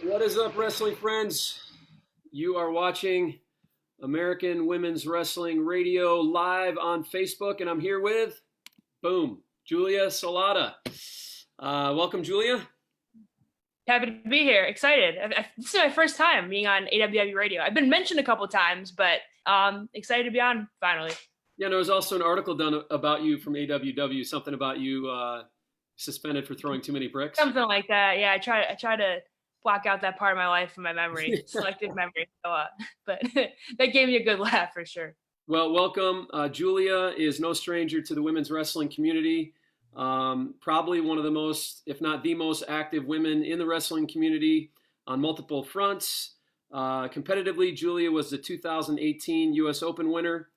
What is up, wrestling friends? You are watching American Women's Wrestling Radio live on Facebook, and I'm here with, boom, Julia Salata. Welcome, Julia. Happy to be here. Excited. This is my first time being on AWW Radio. I've been mentioned a couple times, but excited to be on finally. Yeah, there was also an article done about you from AWW, something about you suspended for throwing too many bricks. Something like that. Yeah, I try to block out that part of my life from my memory, selective memory. So, but that gave me a good laugh for sure. Well, welcome. Julia is no stranger to the women's wrestling community. Probably one of the most, if not the most active women in the wrestling community on multiple fronts. Competitively, Julia was the 2018 US Open winner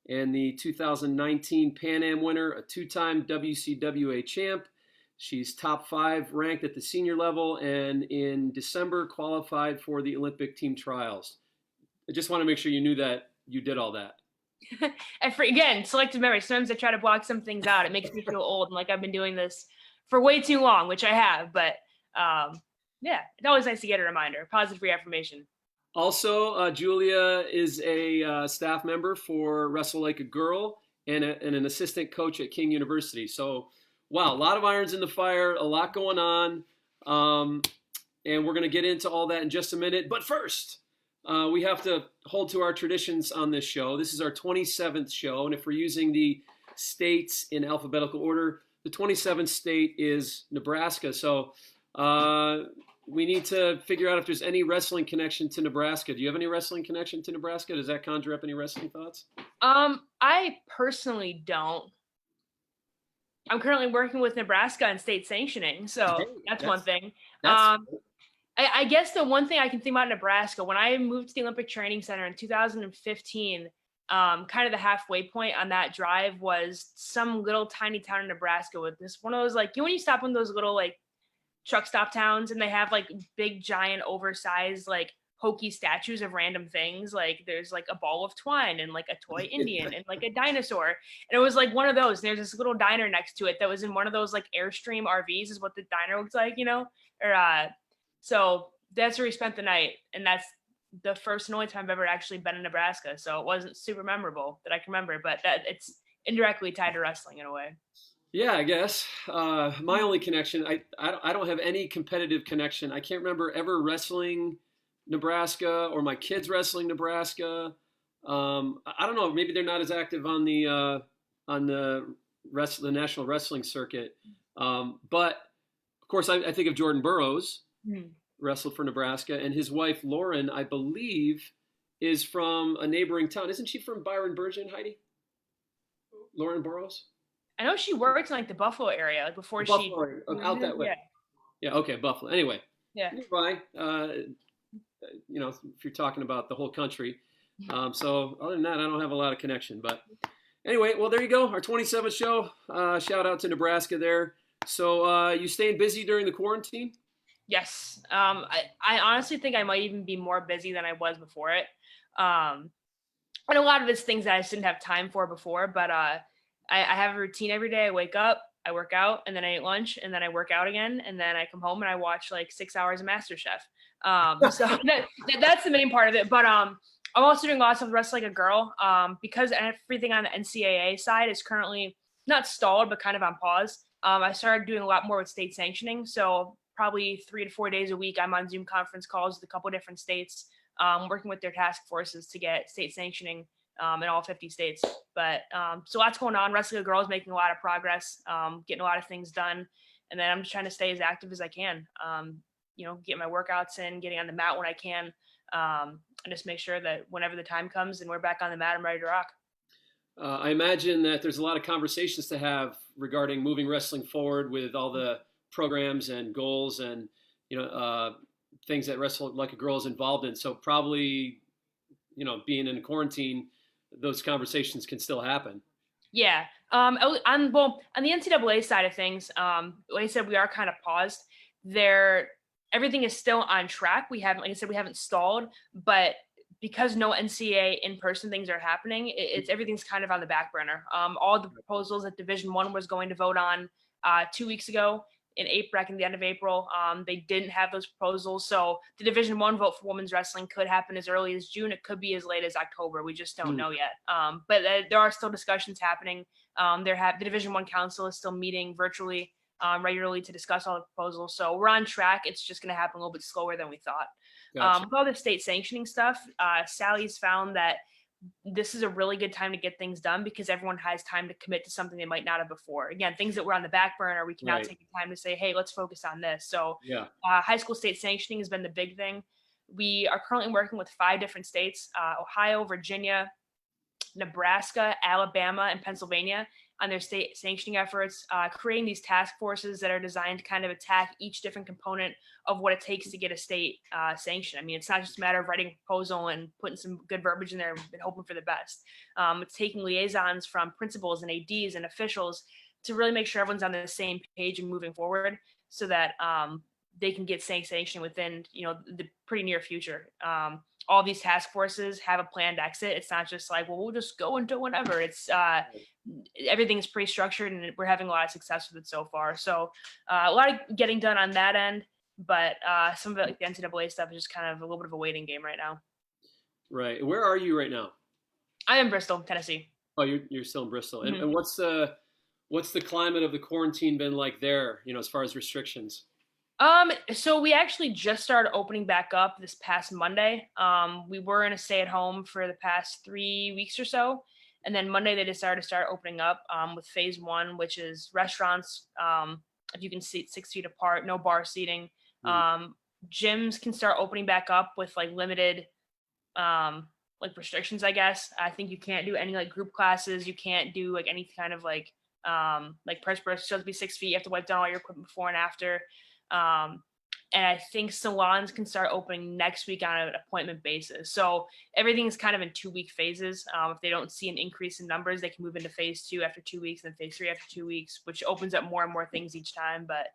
and the 2019 Pan Am winner, a two-time WCWA champ. She's top 5 ranked at the senior level, and in December qualified for the Olympic team trials. I just want to make sure you knew that you did all that. Again, selective memory. Sometimes I try to block some things out. It makes me feel old and like I've been doing this for way too long, which I have. But yeah, it's always nice to get a reminder, positive reaffirmation. Also, Julia is a staff member for Wrestle Like a Girl and an assistant coach at King University. So, wow, a lot of irons in the fire, a lot going on. And we're going to get into all that in just a minute. But first, we have to hold to our traditions on this show. This is our 27th show, and if we're using the states in alphabetical order, the 27th state is Nebraska. So we need to figure out if there's any wrestling connection to Nebraska. Do you have any wrestling connection to Nebraska? Does that conjure up any wrestling thoughts? I personally don't. I'm currently working with Nebraska on state sanctioning, so that's one thing. I guess the one thing I can think about Nebraska, when I moved to the Olympic Training Center in 2015, kind of the halfway point on that drive was some little tiny town in Nebraska with this one of those, like, you know, when you stop in those little like truck stop towns and they have like big, giant, oversized, like hokey statues of random things. Like there's like a ball of twine and like a toy Indian and like a dinosaur. And it was like one of those. And there's this little diner next to it that was in one of those like Airstream RVs is what the diner looks like, you know? So that's where we spent the night. And that's the first and only time I've ever actually been in Nebraska. So it wasn't super memorable that I can remember, but that it's indirectly tied to wrestling in a way. Yeah, I guess. My only connection, I don't have any competitive connection. I can't remember ever wrestling Nebraska or my kids wrestling Nebraska. I don't know. Maybe they're not as active on the national wrestling circuit. But of course, I think of Jordan Burroughs, wrestled for Nebraska, and his wife Lauren, I believe, is from a neighboring town. Isn't she from Byron Bergen, Heidi? Lauren Burroughs. I know she worked in like the Buffalo area like before Buffalo, out that way. Yeah. Okay, Buffalo. Anyway. Yeah. Nearby. You know, if you're talking about the whole country. So other than that, I don't have a lot of connection. But anyway, well, there you go. Our 27th show. Shout out to Nebraska there. So you staying busy during the quarantine? Yes. I honestly think I might even be more busy than I was before it. And a lot of it's things that I just didn't have time for before. But I have a routine every day. I wake up, I work out, and then I eat lunch, and then I work out again, and then I come home and I watch like 6 hours of MasterChef. So that's the main part of it. But I'm also doing lots of Wrestle Like a Girl because everything on the NCAA side is currently not stalled, but kind of on pause. I started doing a lot more with state sanctioning. So probably 3 to 4 days a week, I'm on Zoom conference calls with a couple different states, working with their task forces to get state sanctioning in all 50 states. But so lots going on. Wrestle Like a Girl is making a lot of progress, getting a lot of things done. And then I'm just trying to stay as active as I can. You know, get my workouts in, getting on the mat when I can, and just make sure that whenever the time comes and we're back on the mat, I'm ready to rock. I imagine that there's a lot of conversations to have regarding moving wrestling forward with all the programs and goals and, you know, things that Wrestle Like a Girl is involved in. So probably, you know, being in quarantine, those conversations can still happen. Yeah. On the NCAA side of things, like I said, we are kind of paused. Everything is still on track. We haven't stalled, but because no NCAA in-person things are happening, everything's kind of on the back burner. All the proposals that Division I was going to vote on 2 weeks ago, in April, back in the end of April. They didn't have those proposals. So the Division I vote for women's wrestling could happen as early as June. It could be as late as October. We just don't know yet. But there are still discussions happening. The Division I Council is still meeting virtually regularly to discuss all the proposals. So we're on track. It's just going to happen a little bit slower than we thought. Gotcha. With all the state sanctioning stuff, Sally's found that this is a really good time to get things done because everyone has time to commit to something they might not have before. Again, things that were on the back burner, we can now take the time to say, hey, let's focus on this. So high school state sanctioning has been the big thing. We are currently working with 5 different states, Ohio, Virginia, Nebraska, Alabama, and Pennsylvania on their state sanctioning efforts, creating these task forces that are designed to kind of attack each different component of what it takes to get a state sanction. I mean, it's not just a matter of writing a proposal and putting some good verbiage in there and hoping for the best. It's taking liaisons from principals and ADs and officials to really make sure everyone's on the same page and moving forward so that they can get sanction within, the pretty near future. All these task forces have a planned exit. It's not just like, well, we'll just go until whenever. It's everything's pretty structured and we're having a lot of success with it so far. So a lot of getting done on that end, but some of it, like the NCAA stuff, is just kind of a little bit of a waiting game right now. Right. Where are you right now? I am in Bristol, Tennessee. Oh, you're still in Bristol. And what's the climate of the quarantine been like there, as far as restrictions? So we actually just started opening back up this past Monday. We were in a stay-at-home for the past 3 weeks or so. And then Monday they decided to start opening up with phase 1, which is restaurants, if you can seat 6 feet apart, no bar seating. Gyms can start opening back up with like limited restrictions, I guess. I think you can't do any like group classes. You can't do like any kind of like press supposed to be 6 feet. You have to wipe down all your equipment before and after. And I think salons can start opening next week on an appointment basis. So everything's kind of in 2-week phases. If they don't see an increase in numbers, they can move into phase 2 after 2 weeks and phase 3 after 2 weeks, which opens up more and more things each time. But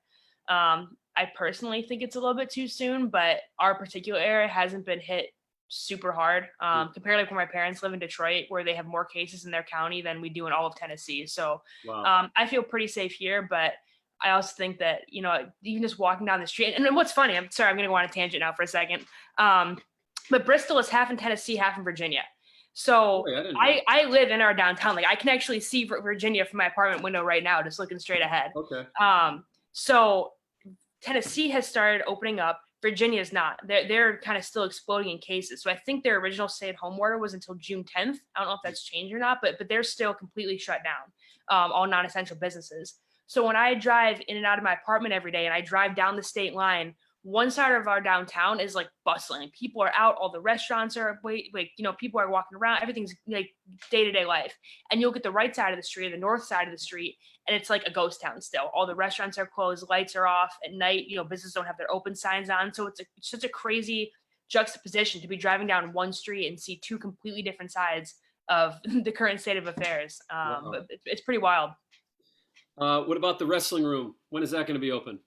I personally think it's a little bit too soon, but our particular area hasn't been hit super hard compared to where my parents live in Detroit, where they have more cases in their county than we do in all of Tennessee. So I feel pretty safe here, but I also think that, even just walking down the street, and then what's funny, I'm sorry, I'm going to go on a tangent now for a second. But Bristol is half in Tennessee, half in Virginia. So I live in our downtown. Like I can actually see Virginia from my apartment window right now, just looking straight ahead. Okay. So Tennessee has started opening up. Virginia is not. They're kind of still exploding in cases. So I think their original stay-at-home order was until June 10th. I don't know if that's changed or not, but they're still completely shut down, all non-essential businesses. So when I drive in and out of my apartment every day and I drive down the state line, one side of our downtown is like bustling. People are out. All the restaurants are people are walking around. Everything's like day-to-day life. And you'll get the right side of the street, the north side of the street, and it's like a ghost town still. All the restaurants are closed. Lights are off at night. Businesses don't have their open signs on. So it's such a crazy juxtaposition to be driving down one street and see 2 completely different sides of the current state of affairs. But it's pretty wild. What about the wrestling room? When is that going to be open?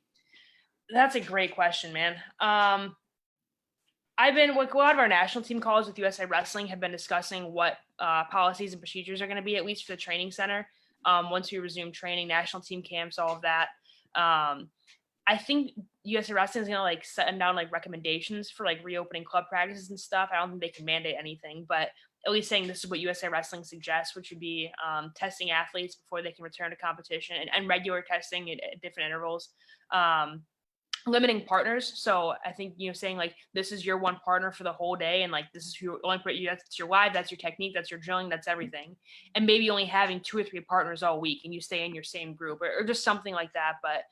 That's a great question, man. I've been, like, a lot of our national team calls with USA Wrestling have been discussing what policies and procedures are going to be, at least for the training center. Once we resume training, national team camps, all of that. I think USA Wrestling is going to like set down like recommendations for like reopening club practices and stuff. I don't think they can mandate anything, but at least saying this is what USA Wrestling suggests, which would be testing athletes before they can return to competition and regular testing at different intervals. Limiting partners. So I think, saying like, this is your one partner for the whole day. And like, this is who that's your live, that's your technique, that's your drilling, that's everything. And maybe only having 2 or 3 partners all week and you stay in your same group or just something like that. But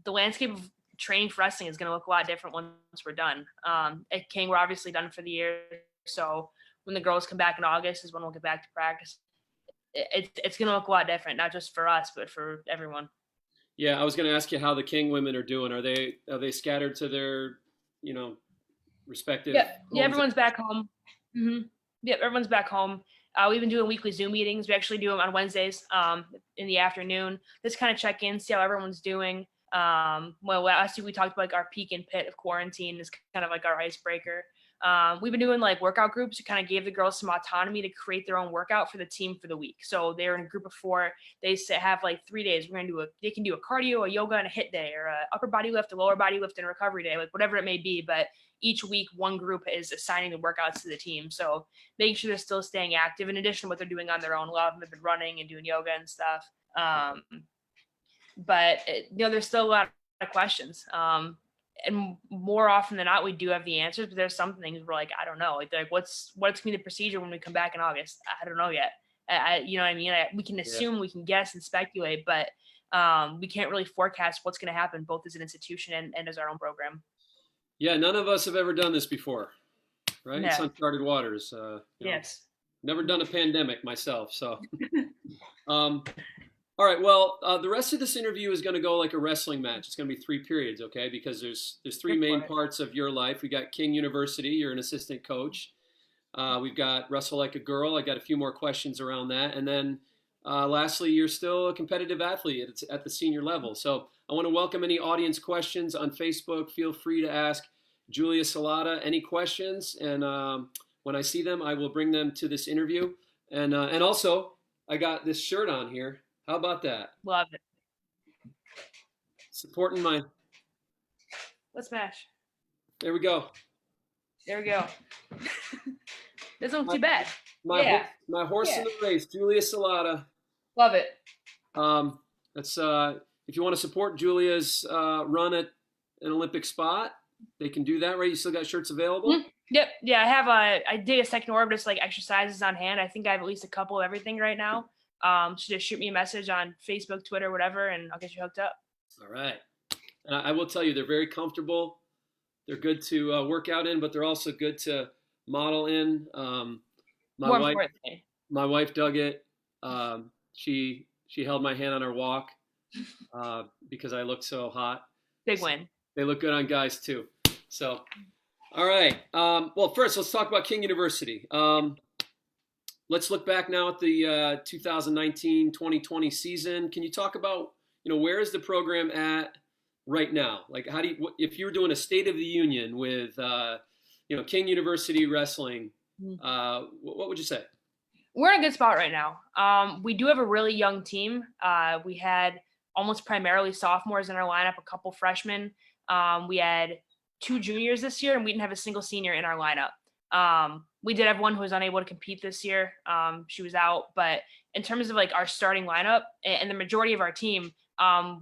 the landscape of training for wrestling is going to look a lot different once we're done. At King, we're obviously done for the year. So when the girls come back in August is when we'll get back to practice. It's going to look a lot different, not just for us, but for everyone. Yeah, I was going to ask you how the King women are doing. Are they scattered to their, respective? Yeah, everyone's back home. Mm-hmm. Yeah, everyone's back home. We've been doing weekly Zoom meetings. We actually do them on Wednesdays in the afternoon. Just kind of check in, see how everyone's doing. Last week we talked about like our peak and pit of quarantine is kind of like our icebreaker. We've been doing like workout groups. It kind of gave the girls some autonomy to create their own workout for the team for the week. So they're in a group of 4. They have like 3 days. They can do a cardio, a yoga, and a hit day, or a upper body lift, a lower body lift, and a recovery day, like whatever it may be. But each week, one group is assigning the workouts to the team. So making sure they're still staying active in addition to what they're doing on their own. A lot of them have been running and doing yoga and stuff. But there's still a lot of questions. And more often than not, we do have the answers, but there's some things we're like, I don't know. Like what's going to be the procedure when we come back in August? I don't know yet. You know what I mean? We can assume, we can guess and speculate, but we can't really forecast what's going to happen both as an institution and as our own program. Yeah, none of us have ever done this before, right? No. It's uncharted waters. Yes. Never done a pandemic myself, so. All right, well, the rest of this interview is going to go like a wrestling match. It's going to be 3 periods, okay? Because there's 3 main parts of your life. We got King University. You're an assistant coach. We've got Wrestle Like a Girl. I got a few more questions around that. And then lastly, you're still a competitive athlete at the senior level. So I want to welcome any audience questions on Facebook. Feel free to ask Julius Salata any questions. And when I see them, I will bring them to this interview. And also, I got this shirt on here. How about that? Love it. Supporting my. Let's smash. There we go. There we go. Doesn't look too bad. My horse in the race, Julius Salata. Love it. That's if you want to support Julia's run at an Olympic spot, they can do that, right? You still got shirts available? Mm-hmm. Yep. Yeah, I did a second Orbitus like exercises on hand. I think I have at least a couple of everything right now. So just shoot me a message on Facebook, Twitter, whatever, and I'll get you hooked up. All right. And I will tell you, they're very comfortable. They're good to work out in, but they're also good to model in. My wife dug it. She held my hand on our walk because I looked so hot. Big win. They look good on guys too. So, all right. Well, first, let's talk about King University. Let's look back now at the 2019-2020 season. Can you talk about, where is the program at right now? Like, if you were doing a State of the Union with, King University wrestling, what would you say? We're in a good spot right now. We do have a really young team. We had almost primarily sophomores in our lineup, a couple freshmen. We had 2 juniors this year, and we didn't have a single senior in our lineup. We did have one who was unable to compete this year. She was out, but in terms of like our starting lineup and the majority of our team,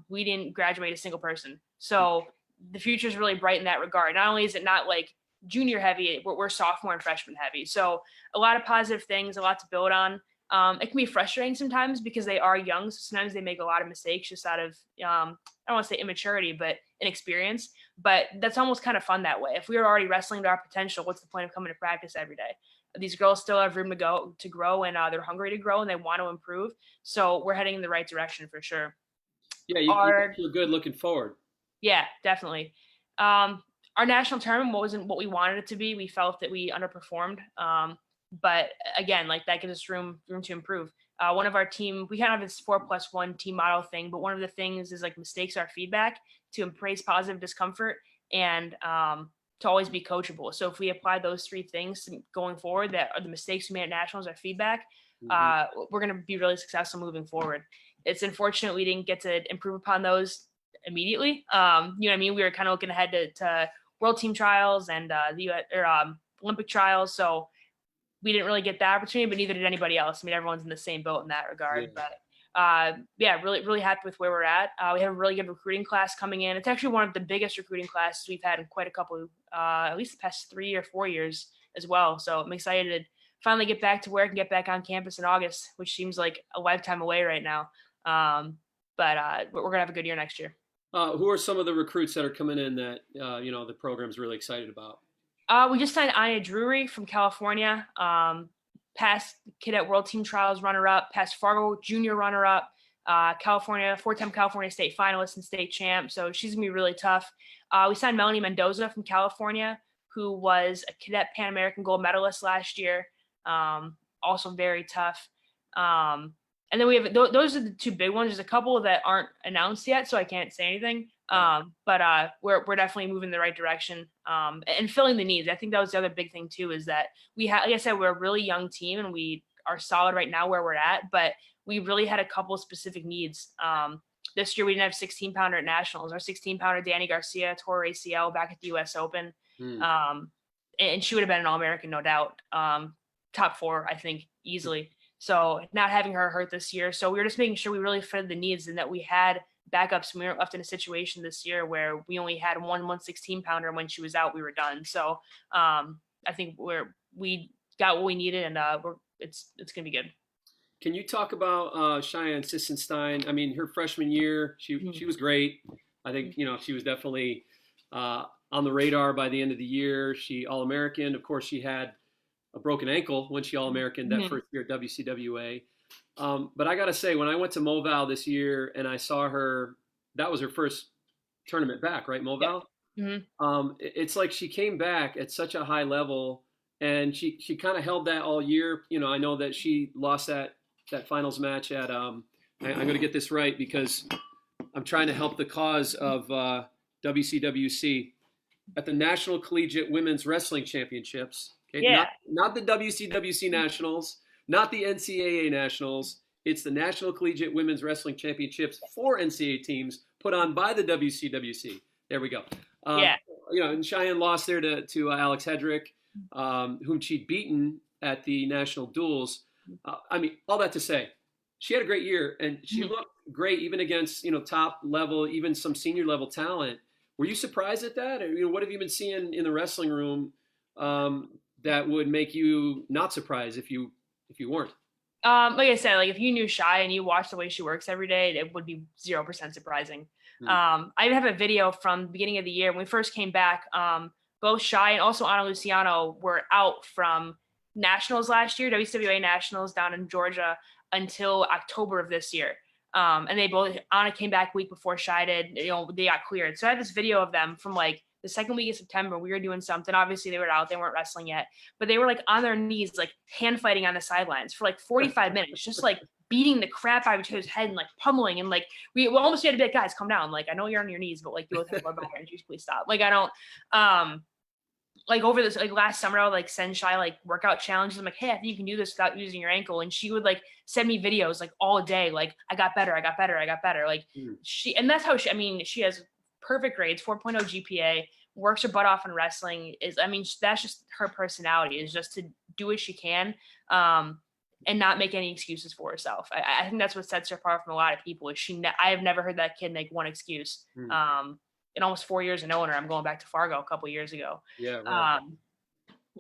we didn't graduate a single person. So the future is really bright in that regard. Not only is it not like junior heavy, we're sophomore and freshman heavy. So a lot of positive things, a lot to build on. It can be frustrating sometimes because they are young. So sometimes they make a lot of mistakes just out of, I don't want to say immaturity, but inexperience. But that's almost kind of fun that way. If we were already wrestling to our potential, what's the point of coming to practice every day? These girls still have room to grow, and they're hungry to grow, and they want to improve. So we're heading in the right direction for sure. Yeah, you feel good looking forward. Yeah, definitely. Our national tournament wasn't what we wanted it to be. We felt that we underperformed. But again, like that gives us room to improve. One of our team, we kind of have this 4+1 team model thing, but one of the things is like mistakes are feedback, to embrace positive discomfort and to always be coachable. So if we apply those 3 things going forward, that are the mistakes we made at nationals are feedback, we're going to be really successful moving forward. It's unfortunate we didn't get to improve upon those immediately. You know what I mean? We were kind of looking ahead to world team trials and the Olympic trials. So we didn't really get that opportunity, but neither did anybody else. I mean, everyone's in the same boat in that regard. Yeah. But really, really happy with where we're at. We have a really good recruiting class coming in. It's actually one of the biggest recruiting classes we've had in quite a couple, at least the past 3 or 4 years as well. So I'm excited to finally get back to work and get back on campus in August, which seems like a lifetime away right now. But we're gonna have a good year next year. Who are some of the recruits that are coming in that the program's really excited about? We just signed Anya Drury from California, past Cadet World Team Trials runner-up, past Fargo Junior runner-up, California, 4-time California State finalist and state champ. So she's gonna be really tough. We signed Melanie Mendoza from California, who was a Cadet Pan American gold medalist last year. Also very tough. And then we have those are the two big ones. There's a couple that aren't announced yet, so I can't say anything. But we're definitely moving in the right direction, and filling the needs. I think that was the other big thing too, is that we had, like I said, we're a really young team and we are solid right now where we're at, but we really had a couple of specific needs. This year we didn't have 16-pounder at nationals. Our 16-pounder Danny Garcia tore ACL back at the U.S. Open, and she would have been an All-American, no doubt. Top 4, I think, easily. So not having her hurt this year. So we were just making sure we really fitted the needs and that we had backups. And we weren't left in a situation this year where we only had one 116-pounder, and when she was out, we were done. So I think we got what we needed, and it's going to be good. Can you talk about Cheyenne Stein? I mean, her freshman year, she was great. I think, she was definitely on the radar by the end of the year. She All-American. Of course, she had a broken ankle when she All-American that first year at WCWA. But I got to say, when I went to Moval this year and I saw her, that was her first tournament back, right, Moval? Yeah. Mm-hmm. It's like she came back at such a high level, and she kind of held that all year. I know that she lost that finals match at, I'm going to get this right because I'm trying to help the cause of WCWC, at the National Collegiate Women's Wrestling Championships. Okay? Yeah. Not the WCWC Nationals, not the NCAA Nationals. It's the National Collegiate Women's Wrestling Championships for NCAA teams put on by the WCWC. There we go. And Cheyenne lost there to Alex Hedrick, whom she'd beaten at the national duels. I mean, all that to say, she had a great year, and she looked great even against, top level, even some senior level talent. Were you surprised at that? Or, what have you been seeing in the wrestling room that would make you not surprised if you weren't? Like I said, like if you knew Shy and you watched the way she works every day, it would be 0% surprising. I have a video from the beginning of the year when we first came back. Both Shy and also Ana Luciano were out from nationals last year, WCWA nationals down in Georgia, until October of this year. And they both, Ana came back a week before Shy did, they got cleared. So I have this video of them from like the second week of September. We were doing something. Obviously they were out, they weren't wrestling yet, but they were like on their knees, like hand fighting on the sidelines for like 45 minutes, just like beating the crap out of each other's head and like pummeling. And like, we almost had to be like, guys, calm down. Like, I know you're on your knees, but like, you both have blood behind your ears, please stop. Like, I don't, like over this, like last summer, I would like send Shy like workout challenges. I'm like, hey, I think you can do this without using your ankle. And she would like send me videos like all day. Like, I got better. Like and that's how she has perfect grades, 4.0 GPA, works her butt off in wrestling. That's just her personality, is just to do what she can, and not make any excuses for herself. I think that's what sets her apart from a lot of people. Is I have never heard that kid make one excuse. In almost 4 years of knowing her, I'm going back to Fargo a couple years ago. Yeah. Right.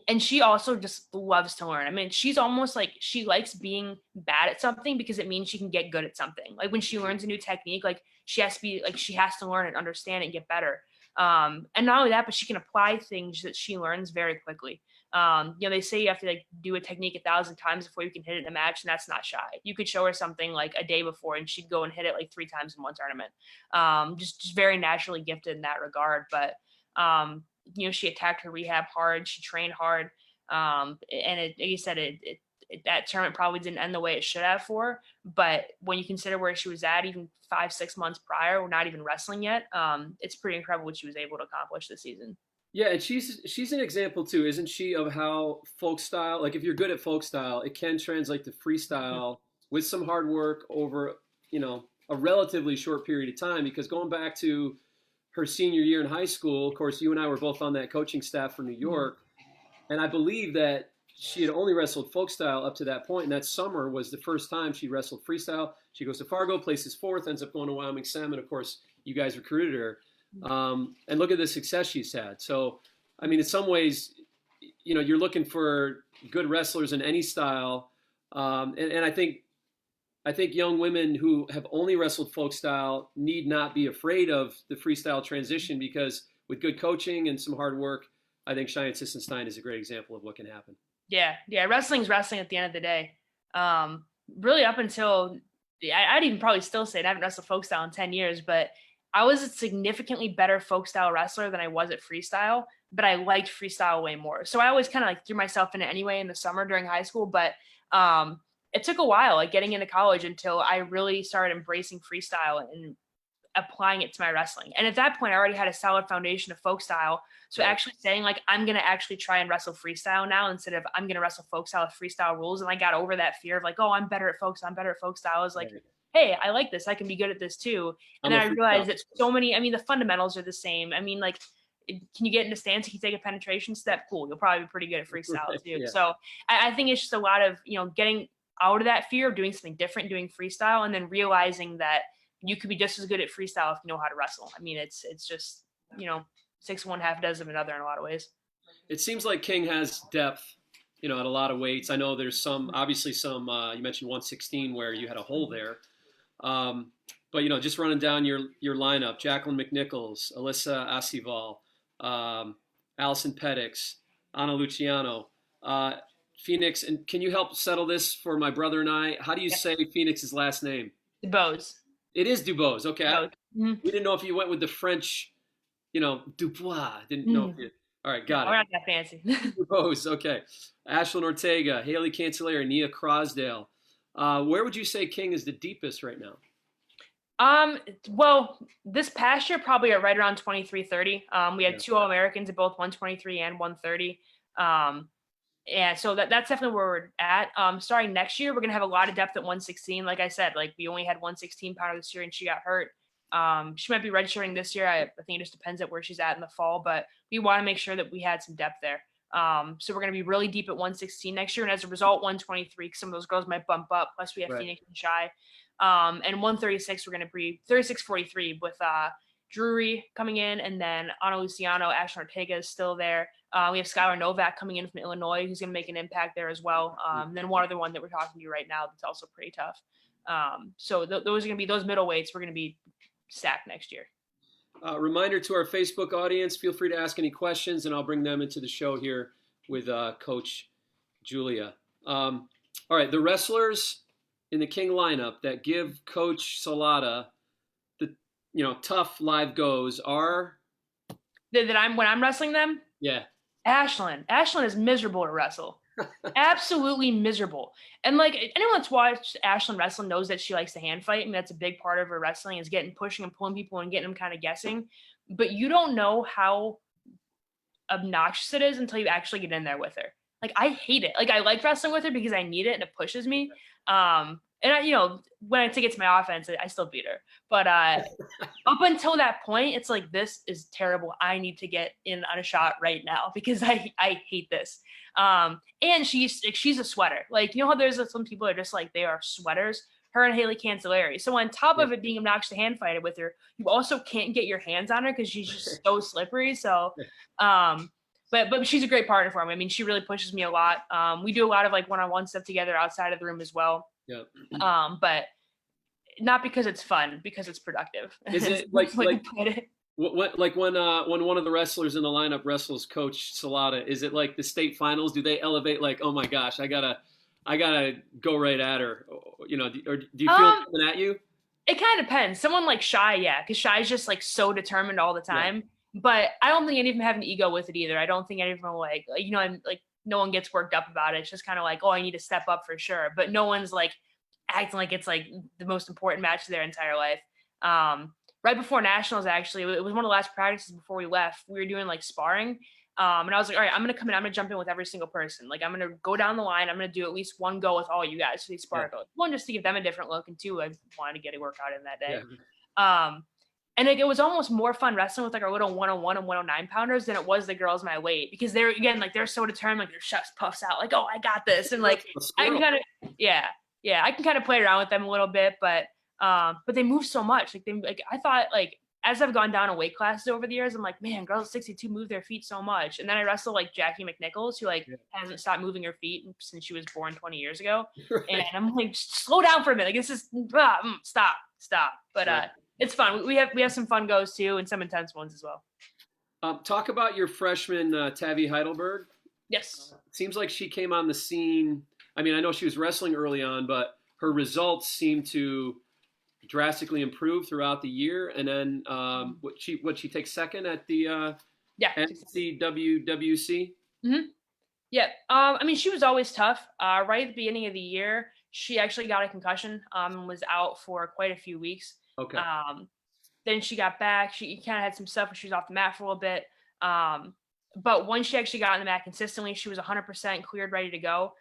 And she also just loves to learn. I mean, she's almost like, she likes being bad at something because it means she can get good at something. Like when she learns a new technique, like she has to learn it, understand it, and get better. And not only that, but she can apply things that she learns very quickly. They say you have to like do a technique 1,000 times before you can hit it in a match, and that's not Shy. You could show her something like a day before and she'd go and hit it like 3 times in one tournament. Just very naturally gifted in that regard. But she attacked her rehab hard, she trained hard, and like you said, that tournament probably didn't end the way it should have for her. But when you consider where she was at even 5-6 months prior, we're not even wrestling yet, it's pretty incredible what she was able to accomplish this season. Yeah, and she's an example too, isn't she, of how folk style, like if you're good at folk style, it can translate to freestyle with some hard work over, a relatively short period of time. Because going back to her senior year in high school, of course, you and I were both on that coaching staff for New York, and I believe that she had only wrestled folk style up to that point, and that summer was the first time she wrestled freestyle. She goes to Fargo, places 4th, ends up going to Wyoming Salmon. Of course, you guys recruited her. And look at the success she's had. So, I mean, in some ways, you're looking for good wrestlers in any style. And I think young women who have only wrestled folk style need not be afraid of the freestyle transition, because with good coaching and some hard work, I think Cheyenne Stein is a great example of what can happen. Yeah. Wrestling's wrestling at the end of the day. Really up until, I'd even probably still say I haven't wrestled folk style in 10 years, but I was a significantly better folk style wrestler than I was at freestyle, but I liked freestyle way more. So I always kind of like threw myself in it anyway in the summer during high school. But it took a while, like getting into college, until I really started embracing freestyle and applying it to my wrestling. And at that point, I already had a solid foundation of folk style. So actually saying like, I'm going to actually try and wrestle freestyle now, instead of I'm going to wrestle folk style with freestyle rules. And I got over that fear of like, oh, I'm better at folk style. I'm better at folk style. I was like, hey, I like this. I can be good at this too. And then I realized that so many, I mean, the fundamentals are the same. I mean, like, can you get into stance? Can you take a penetration step? Cool. You'll probably be pretty good at freestyle too. So I think it's just a lot of, getting out of that fear of doing something different, doing freestyle, and then realizing that you could be just as good at freestyle if you know how to wrestle. I mean, it's just, 6 one, half dozen of another in a lot of ways. It seems like King has depth, at a lot of weights. I know there's obviously some, you mentioned 116 where you had a hole there. But, just running down your lineup, Jacqueline McNichols, Alyssa Asival, Allison Pettix, Anna Luciano, Phoenix. And can you help settle this for my brother and I? How do you say Phoenix's last name? DuBose. It is DuBose. Okay. DuBose. We didn't know if you went with the French, Dubois. Didn't know if you. All right, got it. We're not that fancy. DuBose. Okay. Ashlyn Ortega, Haley Cancelliere, Nia Crosdale. Where would you say King is the deepest right now? Well, this past year, probably right around 2330. We had 2 All-Americans at both 123 and 130. And so that's definitely where we're at. Starting next year, we're going to have a lot of depth at 116. Like I said, like we only had 116 pounder this year and she got hurt. She might be redshirting this year. I think it just depends at where she's at in the fall, but we want to make sure that we had some depth there. So we're going to be really deep at 116 next year. And as a result, 123, some of those girls might bump up. Plus we have Phoenix and Shy. And 136, we're going to be 36-43 with, Drury coming in, and then Ana Luciano, Ashlyn Ortega is still there. We have Skylar Novak coming in from Illinois, who's going to make an impact there as well. Then one other one that we're talking to right now that's also pretty tough. So those are going to be those middleweights. We're going to be stacked next year. Reminder to our Facebook audience, feel free to ask any questions, and I'll bring them into the show here with Coach Julia. All right, the wrestlers in the King lineup that give Coach Salata tough live goes are when I'm wrestling them. Yeah. Ashlyn is miserable to wrestle. Absolutely miserable. And like anyone that's watched Ashlyn wrestle knows that she likes to hand fight. I mean, that's a big part of her wrestling is pushing and pulling people and getting them kind of guessing. But you don't know how obnoxious it is until you actually get in there with her. Like I hate it. Like I like wrestling with her because I need it and it pushes me. And I, when I take it to my offense, I still beat her. But up until that point, it's like, this is terrible. I need to get in on a shot right now because I hate this. And she's a sweater. Like, how there's some people are just like, they are sweaters. Her and Haley Cancelliere. So on top of it being obnoxious to hand fight it with her, you also can't get your hands on her because she's just so slippery. So, but she's a great partner for me. I mean, she really pushes me a lot. We do a lot of like one-on-one stuff together outside of the room as well. Yeah. But not because it's fun, because it's productive. Is it like when one of the wrestlers in the lineup wrestles Coach Salata? Is it like the state finals? Do they elevate like, oh my gosh, I gotta go right at her? Or do you feel it coming at you? It kind of depends. Someone like Shy, yeah, because Shy's just like so determined all the time. Yeah. But I don't think any of them have an ego with it either. I don't think any of them are like I'm like. No one gets worked up about it. It's just kind of like, oh, I need to step up for sure. But no one's like acting like it's like the most important match of their entire life. Right before nationals, actually, it was one of the last practices before we left. We were doing like sparring. And I was like, all right, I'm going to come in. I'm going to jump in with every single person. Like, I'm going to go down the line. I'm going to do at least one go with all you guys for these sparkles. One, just to give them a different look. And two, I wanted to get a workout in that day. Yeah. And like, it was almost more fun wrestling with like our little 101 and 109 pounders than it was the girls my weight, because they're again, like they're so determined, like their chest puffs out, like, oh, I got this. And like, I can kind of, I can kind of play around with them a little bit, but they move so much. Like I thought like, as I've gone down in weight classes over the years, I'm like, man, girls at 62 move their feet so much. And then I wrestle like Jackie McNichols, who like hasn't stopped moving her feet since she was born 20 years ago. Right. And I'm like, slow down for a minute. Like this is stop. But it's fun. We have some fun goes too, and some intense ones as well. Talk about your freshman Tavi Heidelberg. Yes. Seems like she came on the scene. I mean, I know she was wrestling early on, but her results seem to drastically improve throughout the year. And then would she take second at the NCWWC? Mm-hmm. Yeah. I mean, she was always tough. Right at the beginning of the year, she actually got a concussion and was out for quite a few weeks. Okay. Then she got back. She kind of had some stuff where she was off the mat for a little bit. But once she actually got on the mat consistently, she was 100% cleared, ready to go.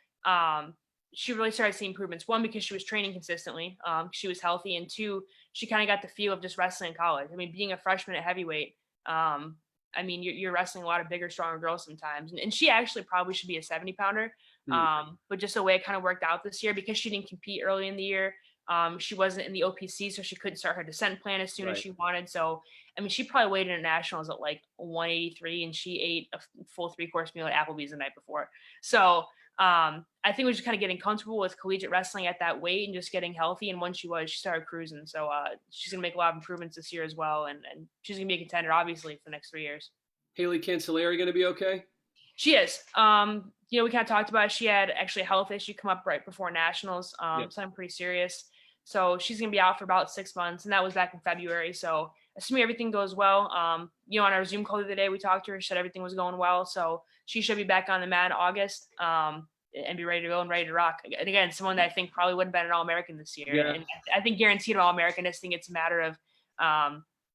She really started seeing improvements. One, because she was training consistently. She was healthy. And two, she kind of got the feel of just wrestling in college. I mean, being a freshman at heavyweight, I mean, you're wrestling a lot of bigger, stronger girls sometimes. And she actually probably should be a 70-pounder. But just the way it kind of worked out this year, because she didn't compete early in the year, she wasn't in the OPC, so she couldn't start her descent plan as soon as she wanted. So, I mean, she probably weighed in at nationals at like 183, and she ate a full 3-course meal at Applebee's the night before. So, I think we're just kind of getting comfortable with collegiate wrestling at that weight and just getting healthy. And once she started cruising. So, she's going to make a lot of improvements this year as well. And she's going to be a contender, obviously, for the next 3 years. Haley Cancelleri going to be okay? She is. We kind of talked about it. She had actually a health issue come up right before nationals. Something pretty serious. So she's going to be out for about 6 months. And that was back in February. So assuming everything goes well, on our Zoom call the other day, we talked to her, she said everything was going well. So she should be back on the mat in August and be ready to go and ready to rock. And again, someone that I think probably would have been an All-American this year. Yeah. And I think guaranteed an All-American. I just think it's a matter of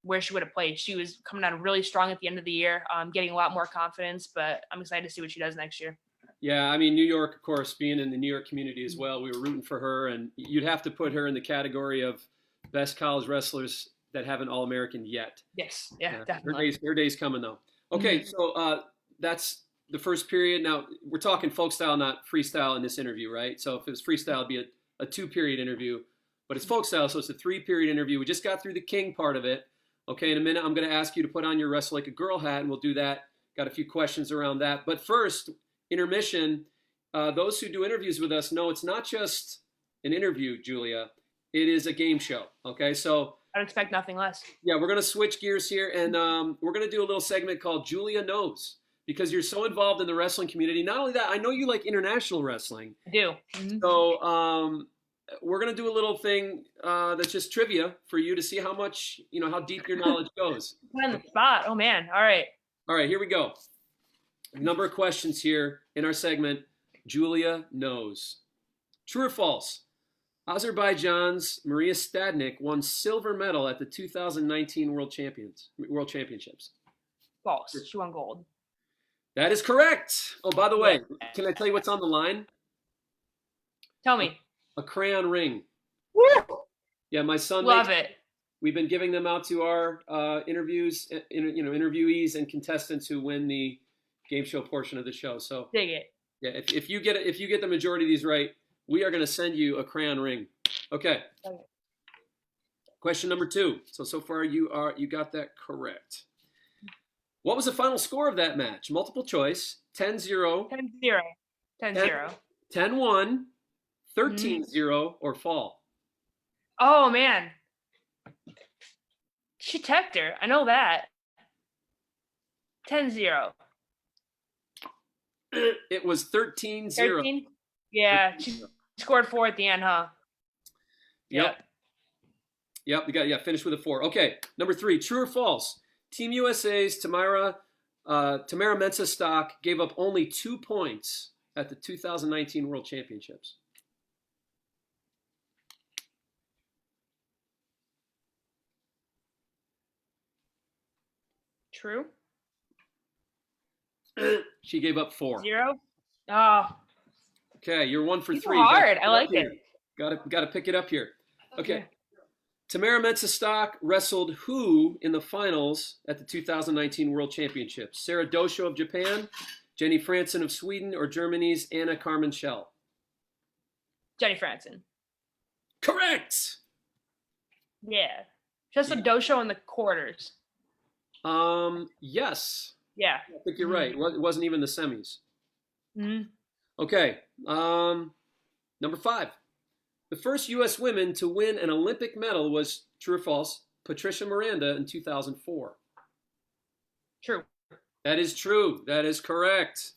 where she would have played. She was coming on really strong at the end of the year, getting a lot more confidence, but I'm excited to see what she does next year. Yeah, I mean, New York, of course, being in the New York community as well, we were rooting for her, and you'd have to put her in the category of best college wrestlers that haven't All-American yet. Yes, yeah, definitely. Her day's coming, though. Okay, so that's the first period. Now, we're talking folk style, not freestyle in this interview, right? So if it was freestyle, it'd be a 2-period interview, but it's folk style, so it's a 3-period interview. We just got through the king part of it. Okay, in a minute, I'm going to ask you to put on your Wrestle Like a Girl hat, and we'll do that. Got a few questions around that. But first, intermission. Those who do interviews with us know it's not just an interview, Julia. It is a game show. Okay, so I'd expect nothing less. Yeah, we're going to switch gears here, and we're going to do a little segment called Julia Knows, because you're so involved in the wrestling community. Not only that, I know you like international wrestling. I do. So we're going to do a little thing that's just trivia for you to see how much, how deep your knowledge goes. Put on the spot. Oh, man. All right. All right, here we go. A number of questions here in our segment, Julia Knows. True or false? Azerbaijan's Maria Stadnik won silver medal at the 2019 World Championships. False. She won gold. That is correct. Oh, by the way, can I tell you what's on the line? Tell me. A crayon ring. Woo! Yeah, my son. Love it. We've been giving them out to our interviewees and contestants who win the game show portion of the show. So dig it. Yeah, if you get the majority of these right, we are going to send you a crayon ring. Okay. Question number 2. So far you got that correct. What was the final score of that match? Multiple choice. 10-0. 10-0. 10-0. 10-1. 13-0 or fall. Oh man. She teched her. I know that. 10-0. It was 13-0. 13? Yeah, she scored 4 at the end, huh? Yep. Finished with a 4. Okay, number 3. True or false? Team USA's Tamara Mensah-Stock gave up only 2 points at the 2019 World Championships. True. She gave up 4. 0? Oh. Okay, you're 1 for 3. Hard. I like it. Got to pick it up here. Okay. Tamara Mensah-Stock wrestled who in the finals at the 2019 World Championships? Sarah Dosho of Japan, Jenny Franson of Sweden, or Germany's Anna Carmen Schell? Jenny Franson. Correct. Yeah. Just a Dosho in the quarters. Yes. Yeah. I think you're right. It wasn't even the semis. Mm-hmm. Okay. Number 5. The first U.S. women to win an Olympic medal was, true or false, Patricia Miranda in 2004. True. That is true. That is correct.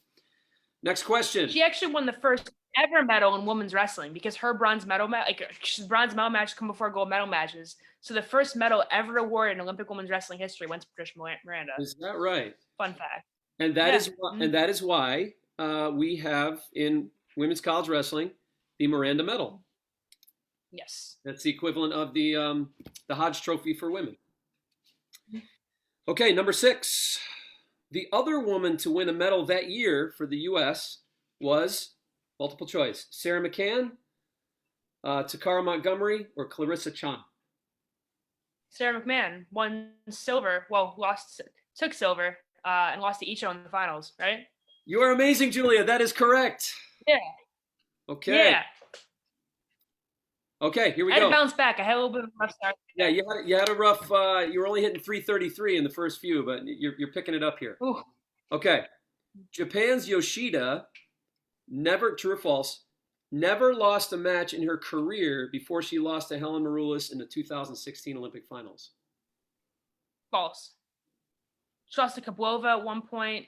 Next question. She actually won the first ever medal in women's wrestling because her bronze medal match come before gold medal matches. So the first medal ever awarded in Olympic women's wrestling history went to Patricia Miranda. Is that right? Fun fact. And that is why we have in women's college wrestling the Miranda medal. Yes. That's the equivalent of the Hodge Trophy for women. Okay, number 6. The other woman to win a medal that year for the U.S. was, multiple choice, Sarah McCann, Takara Montgomery, or Clarissa Chan. Sarah McMahon won silver. Well, took silver and lost to Icho in the finals, right? You are amazing, Julia. That is correct. Yeah. Okay. Yeah. Okay, here we I had go. to bounce back. I had a little bit of a rough start. Yeah, you had a rough. You were only hitting 333 in the first few, but you're picking it up here. Ooh. Okay, Japan's Yoshida never, true or false, never lost a match in her career before she lost to Helen Maroulis in the 2016 Olympic finals. False. She lost to Kablova at one point.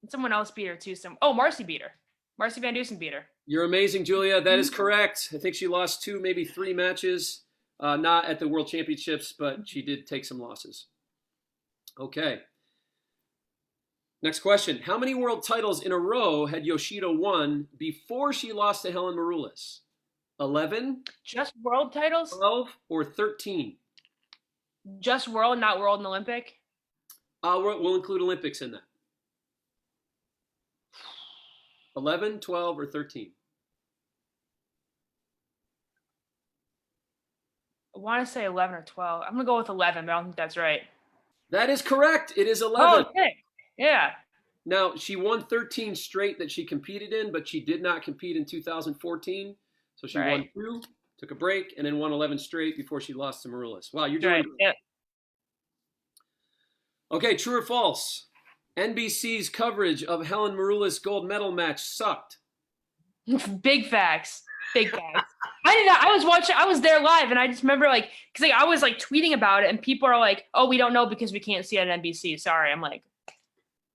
And someone else beat her too. Marcy beat her. Marcy Van Dusen beat her. You're amazing, Julia. That is correct. I think she lost 2, maybe 3 matches, not at the World Championships, but she did take some losses. Okay. Next question. How many world titles in a row had Yoshida won before she lost to Helen Maroulis? 11? Just world titles? 12 or 13? Just world, not world and Olympic? We'll include Olympics in that. 11, 12, or 13? I want to say 11 or 12. I'm going to go with 11, but I don't think that's right. That is correct. It is 11. Oh, okay. Yeah. Now, she won 13 straight that she competed in, but she did not compete in 2014. So she won 2, took a break, and then won 11 straight before she lost to Maroulis. Wow, you're doing great. Yeah. Okay, true or false? NBC's coverage of Helen Maroulis' gold medal match sucked. Big facts. Big facts. I was there live, and I just remember because I was tweeting about it, and people are like, "Oh, we don't know because we can't see it on NBC." Sorry, I'm like,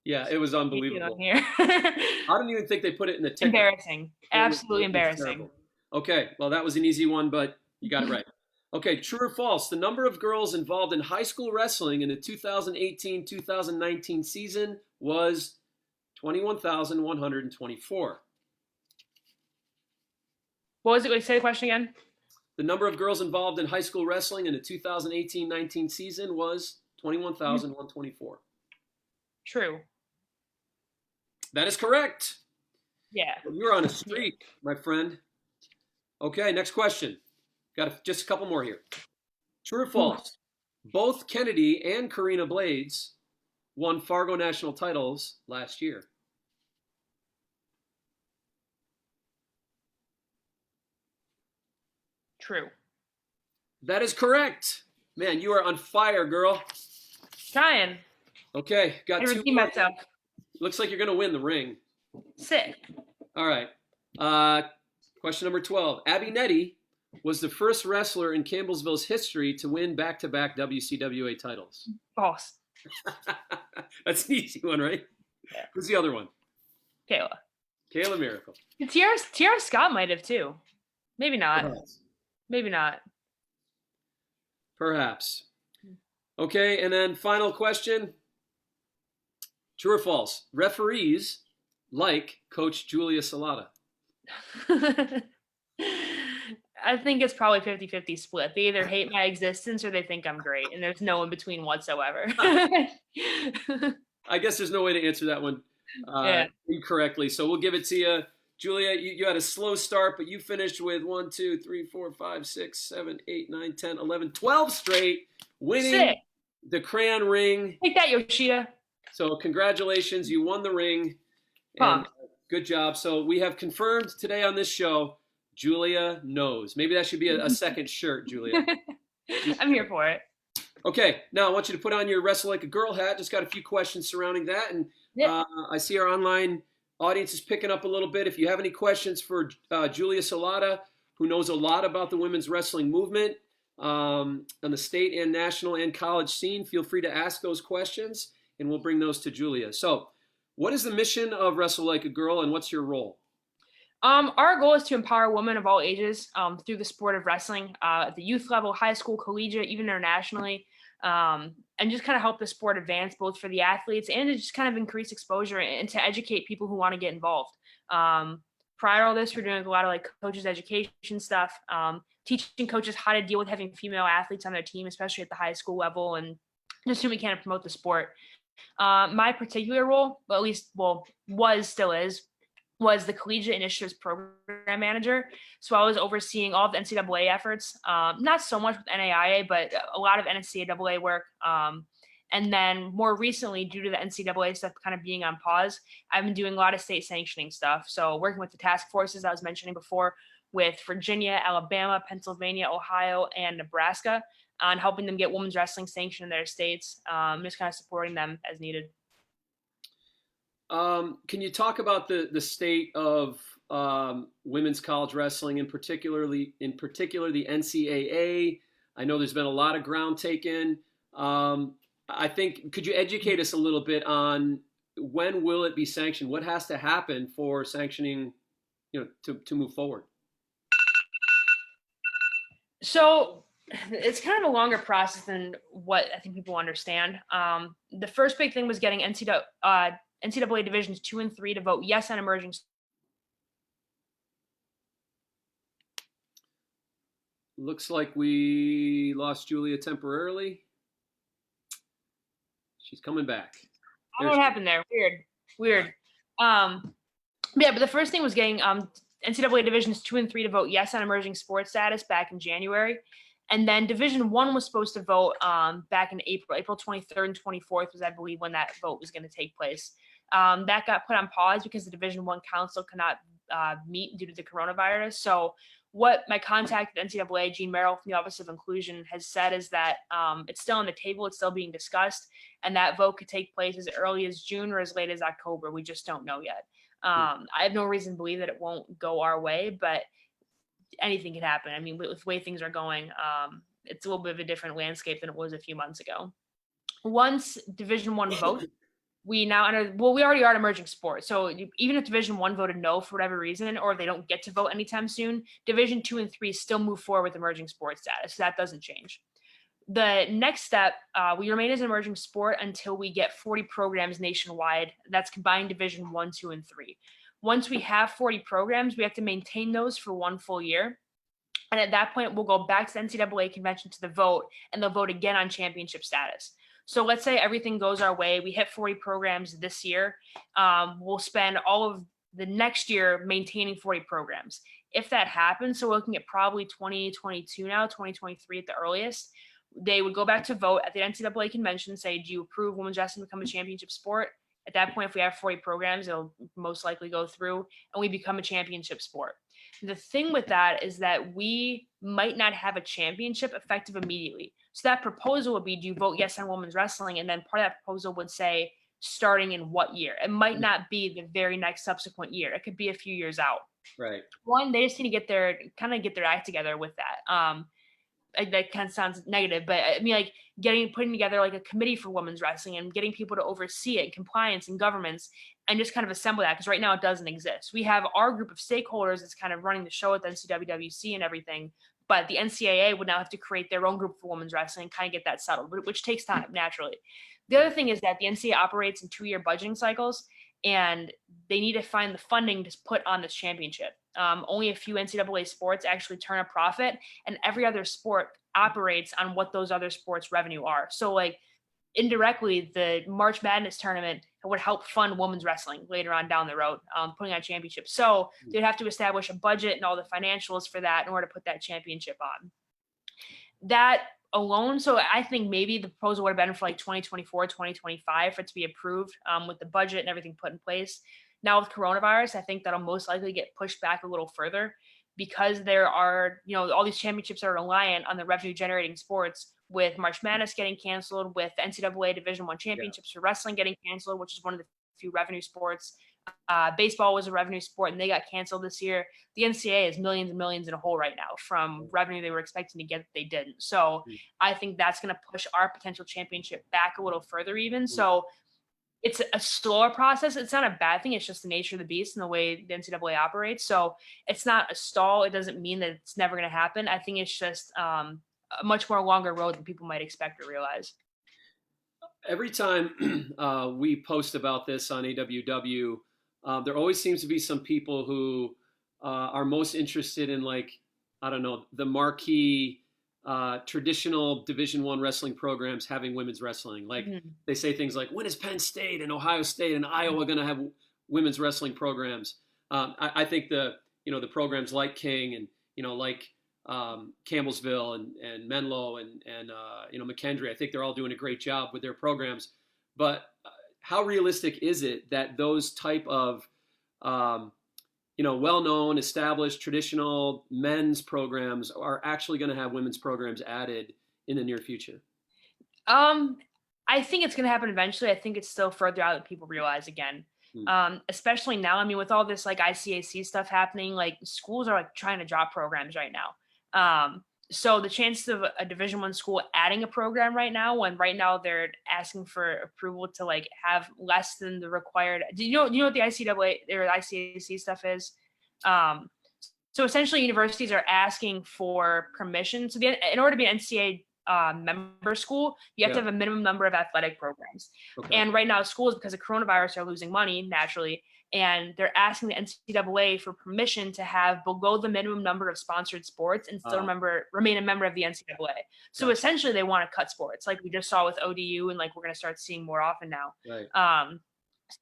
yeah, it was unbelievable. Here. I don't even think they put it in the ticket. Embarrassing. Absolutely embarrassing. Okay, well, that was an easy one, but you got it right. Okay, true or false? The number of girls involved in high school wrestling in the 2018-2019 season was 21,124. What was it? Wait, say the question again. The number of girls involved in high school wrestling in the 2018-19 season was 21,124. True. That is correct. Yeah. You're on a streak, my friend. Okay, next question. Got just a couple more here. True or false? Both Kennedy and Karina Blades won Fargo national titles last year. True. That is correct. Man, you are on fire, girl. Trying. Okay, got 2 more. Myself. Looks like you're going to win the ring. Sick. All right. Question number 12. Abby Nettie was the first wrestler in Campbellsville's history to win back-to-back WCWA titles. False. That's an easy one, right? Yeah. Who's the other one? Kayla Miracle. Tiara Scott might have too. Maybe not. Perhaps. Maybe not. Perhaps. Okay, and then final question. True or false? Referees like Coach Julius Salata. I think it's probably 50-50 split. They either hate my existence or they think I'm great, and there's no in between whatsoever. I guess there's no way to answer that one incorrectly, so we'll give it to you. Julia, you had a slow start, but you finished with 1, 2, 3, 4, 5, 6, 7, 8, 9, 10, 11, 12 straight, winning the Crayon Ring. Take that, Yoshida. So congratulations, you won the ring. And good job. So we have confirmed today on this show, Julia knows. Maybe that should be a second shirt, Julia. I'm here for it. Okay, now I want you to put on your Wrestle Like a Girl hat. Just got a few questions surrounding that. And I see our online audience is picking up a little bit. If you have any questions for Julia Salata, who knows a lot about the women's wrestling movement on the state and national and college scene, feel free to ask those questions, and we'll bring those to Julia. So what is the mission of Wrestle Like a Girl, and what's your role? Our goal is to empower women of all ages through the sport of wrestling at the youth level, high school, collegiate, even internationally, and just kind of help the sport advance both for the athletes and to just kind of increase exposure and to educate people who want to get involved. Prior to all this, we're doing a lot of coaches education stuff, teaching coaches how to deal with having female athletes on their team, especially at the high school level, and just doing what we can to promote the sport. My particular role, well, at least, well, still is, was the Collegiate Initiatives Program Manager. So I was overseeing all of the NCAA efforts, not so much with NAIA, but a lot of NCAA work. And then more recently, due to the NCAA stuff kind of being on pause, I've been doing a lot of state sanctioning stuff. So working with the task forces I was mentioning before, with Virginia, Alabama, Pennsylvania, Ohio, and Nebraska on helping them get women's wrestling sanctioned in their states, just kind of supporting them as needed. Can you talk about the state of women's college wrestling, in particular the NCAA? I know there's been a lot of ground taken. I think, could you educate us a little bit on when will it be sanctioned? What has to happen for sanctioning, to move forward? So it's kind of a longer process than what I think people understand. The first big thing was getting NCAA Divisions 2 and 3 to vote yes on emerging. Looks like we lost Julia temporarily. She's coming back. I don't know what happened there. Weird. Yeah, but the first thing was getting NCAA Divisions 2 and 3 to vote yes on emerging sports status back in January. And then Division 1 was supposed to vote back in April 23rd and 24th was, I believe, when that vote was going to take place. That got put on pause because the Division 1 council could not meet due to the coronavirus. So what my contact at NCAA, Jean Merrill from the Office of Inclusion, has said is that it's still on the table, it's still being discussed, and that vote could take place as early as June or as late as October. We just don't know yet. I have no reason to believe that it won't go our way, but anything can happen. I mean, with the way things are going, it's a little bit of a different landscape than it was a few months ago. Once Division 1 votes, we already are an emerging sport. So even if Division 1 voted no for whatever reason, or they don't get to vote anytime soon, Division 2 and 3 still move forward with emerging sports status. So that doesn't change. The next step, we remain as an emerging sport until we get 40 programs nationwide. That's combined Division 1, 2, and 3. Once we have 40 programs, we have to maintain those for 1 full year. And at that point, we'll go back to the NCAA convention to the vote, and they'll vote again on championship status. So let's say everything goes our way. We hit 40 programs this year. We'll spend all of the next year maintaining 40 programs. If that happens, so we're looking at probably 2022 now, 2023 at the earliest, they would go back to vote at the NCAA convention and say, do you approve women's wrestling to become a championship sport? At that point, if we have 40 programs, it'll most likely go through and we become a championship sport. The thing with that is that we might not have a championship effective immediately. So that proposal would be, do you vote yes on women's wrestling? And then part of that proposal would say, starting in what year? It might not be the very next subsequent year. It could be a few years out. Right. One, they just need to get their act together with that. That kind of sounds negative, but I mean, like putting together like a committee for women's wrestling and getting people to oversee it, compliance and governments, and just kind of assemble that, because right now it doesn't exist. We have our group of stakeholders that's kind of running the show at the NCWWC and everything, but the NCAA would now have to create their own group for women's wrestling and kind of get that settled, which takes time naturally. The other thing is that the NCAA operates in 2-year budgeting cycles, and they need to find the funding to put on this championship. Only a few NCAA sports actually turn a profit, and every other sport operates on what those other sports' revenue are. So like indirectly, the March Madness tournament would help fund women's wrestling later on down the road, putting on championships. So they'd have to establish a budget and all the financials for that in order to put that championship on. That alone, so I think maybe the proposal would have been for like 2024, 2025 for it to be approved with the budget and everything put in place. Now with coronavirus, I think that'll most likely get pushed back a little further, because there are, all these championships are reliant on the revenue generating sports, with March Madness getting canceled, with NCAA Division 1 championships for wrestling getting canceled, which is one of the few revenue sports. Baseball was a revenue sport and they got canceled this year. The NCAA is millions and millions in a hole right now from revenue they were expecting to get that they didn't. So I think that's going to push our potential championship back a little further even. So it's a slower process. It's not a bad thing. It's just the nature of the beast and the way the NCAA operates. So it's not a stall. It doesn't mean that it's never going to happen. I think it's just a much more longer road than people might expect or realize. Every time we post about this on AWW, there always seems to be some people who are most interested in like I don't know, the marquee traditional Division I wrestling programs having women's wrestling. Like Mhm. they say things like, when is Penn State and Ohio State and Iowa going to have women's wrestling programs? I think the programs like King and like Campbellsville and Menlo and McKendree, I think they're all doing a great job with their programs. But how realistic is it that those type of um, well-known, established, traditional men's programs are actually going to have women's programs added in the near future? Um, I think it's going to happen eventually. I think it's still further out than people realize again. Hmm. Especially now. I mean, with all this like ICAC stuff happening, like schools are like trying to drop programs right now. So the chances of a Division I school adding a program right now, when right now they're asking for approval to like have less than the required. Do you know what the ICAA or ICAC stuff is? Um, so essentially, universities are asking for permission. So in order to be an NCAA member school, you have to Yeah. have a minimum number of athletic programs. Okay. And right now, schools, because of coronavirus, are losing money naturally, and they're asking the NCAA for permission to have below the minimum number of sponsored sports and still remain a member of the NCAA. So Gotcha. essentially, they want to cut sports, like we just saw with ODU, and like we're going to start seeing more often now. Right.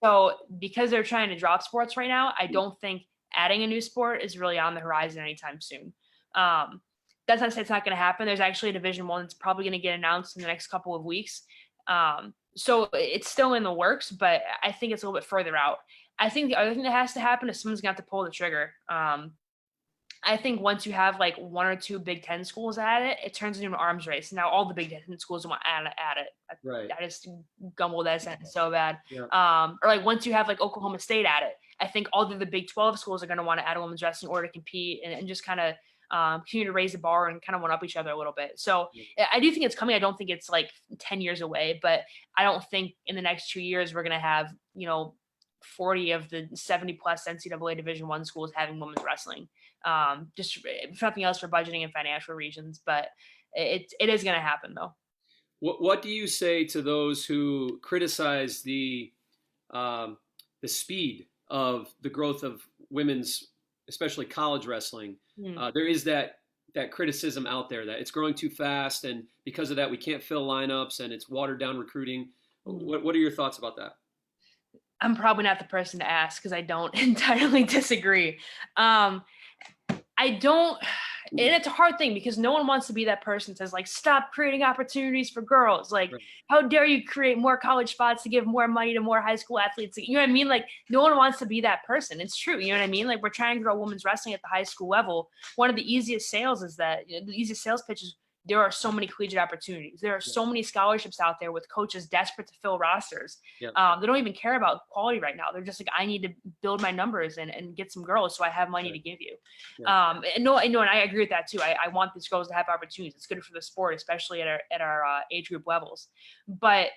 So because they're trying to drop sports right now, I don't think adding a new sport is really on the horizon anytime soon. That's not to say it's not going to happen. There's actually a Division I that's probably going to get announced in the next couple of weeks. So it's still in the works, but I think it's a little bit further out. I think the other thing that has to happen is someone's going to have to pull the trigger. I think once you have like one or two Big Ten schools at it, it turns into an arms race. Now all the Big Ten schools want to add it. Right. I just gumbled that sentence so bad. Yeah. Or like once you have like Oklahoma State at it, I think all of the Big 12 schools are going to want to add a women's wrestling in order to compete and just kind of continue to raise the bar and kind of one up each other a little bit. So I do think it's coming. I don't think it's like 10 years away, but I don't think in the next 2 years we're going to have 40 of the 70 plus NCAA Division I schools having women's wrestling. Just if nothing else for budgeting and financial reasons, but it is going to happen though. What do you say to those who criticize the speed of the growth of women's, especially college wrestling? There is that criticism out there that it's growing too fast, and because of that, we can't fill lineups, and it's watered down recruiting. What are your thoughts about that? I'm probably not the person to ask because I don't entirely disagree. I don't, and it's a hard thing because no one wants to be that person that says like, stop creating opportunities for girls. Like, right. How dare you create more college spots to give more money to more high school athletes? You know what I mean? Like, no one wants to be that person. It's true. You know what I mean? Like, we're trying to grow women's wrestling at the high school level. One of the easiest sales is that the easiest sales pitch is there are so many collegiate opportunities. There are so many scholarships out there with coaches desperate to fill rosters. They don't even care about quality right now. They're just like, I need to build my numbers and get some girls so I have money to give you. And I agree with that too. I want these girls to have opportunities. It's good for the sport, especially at our age group levels. But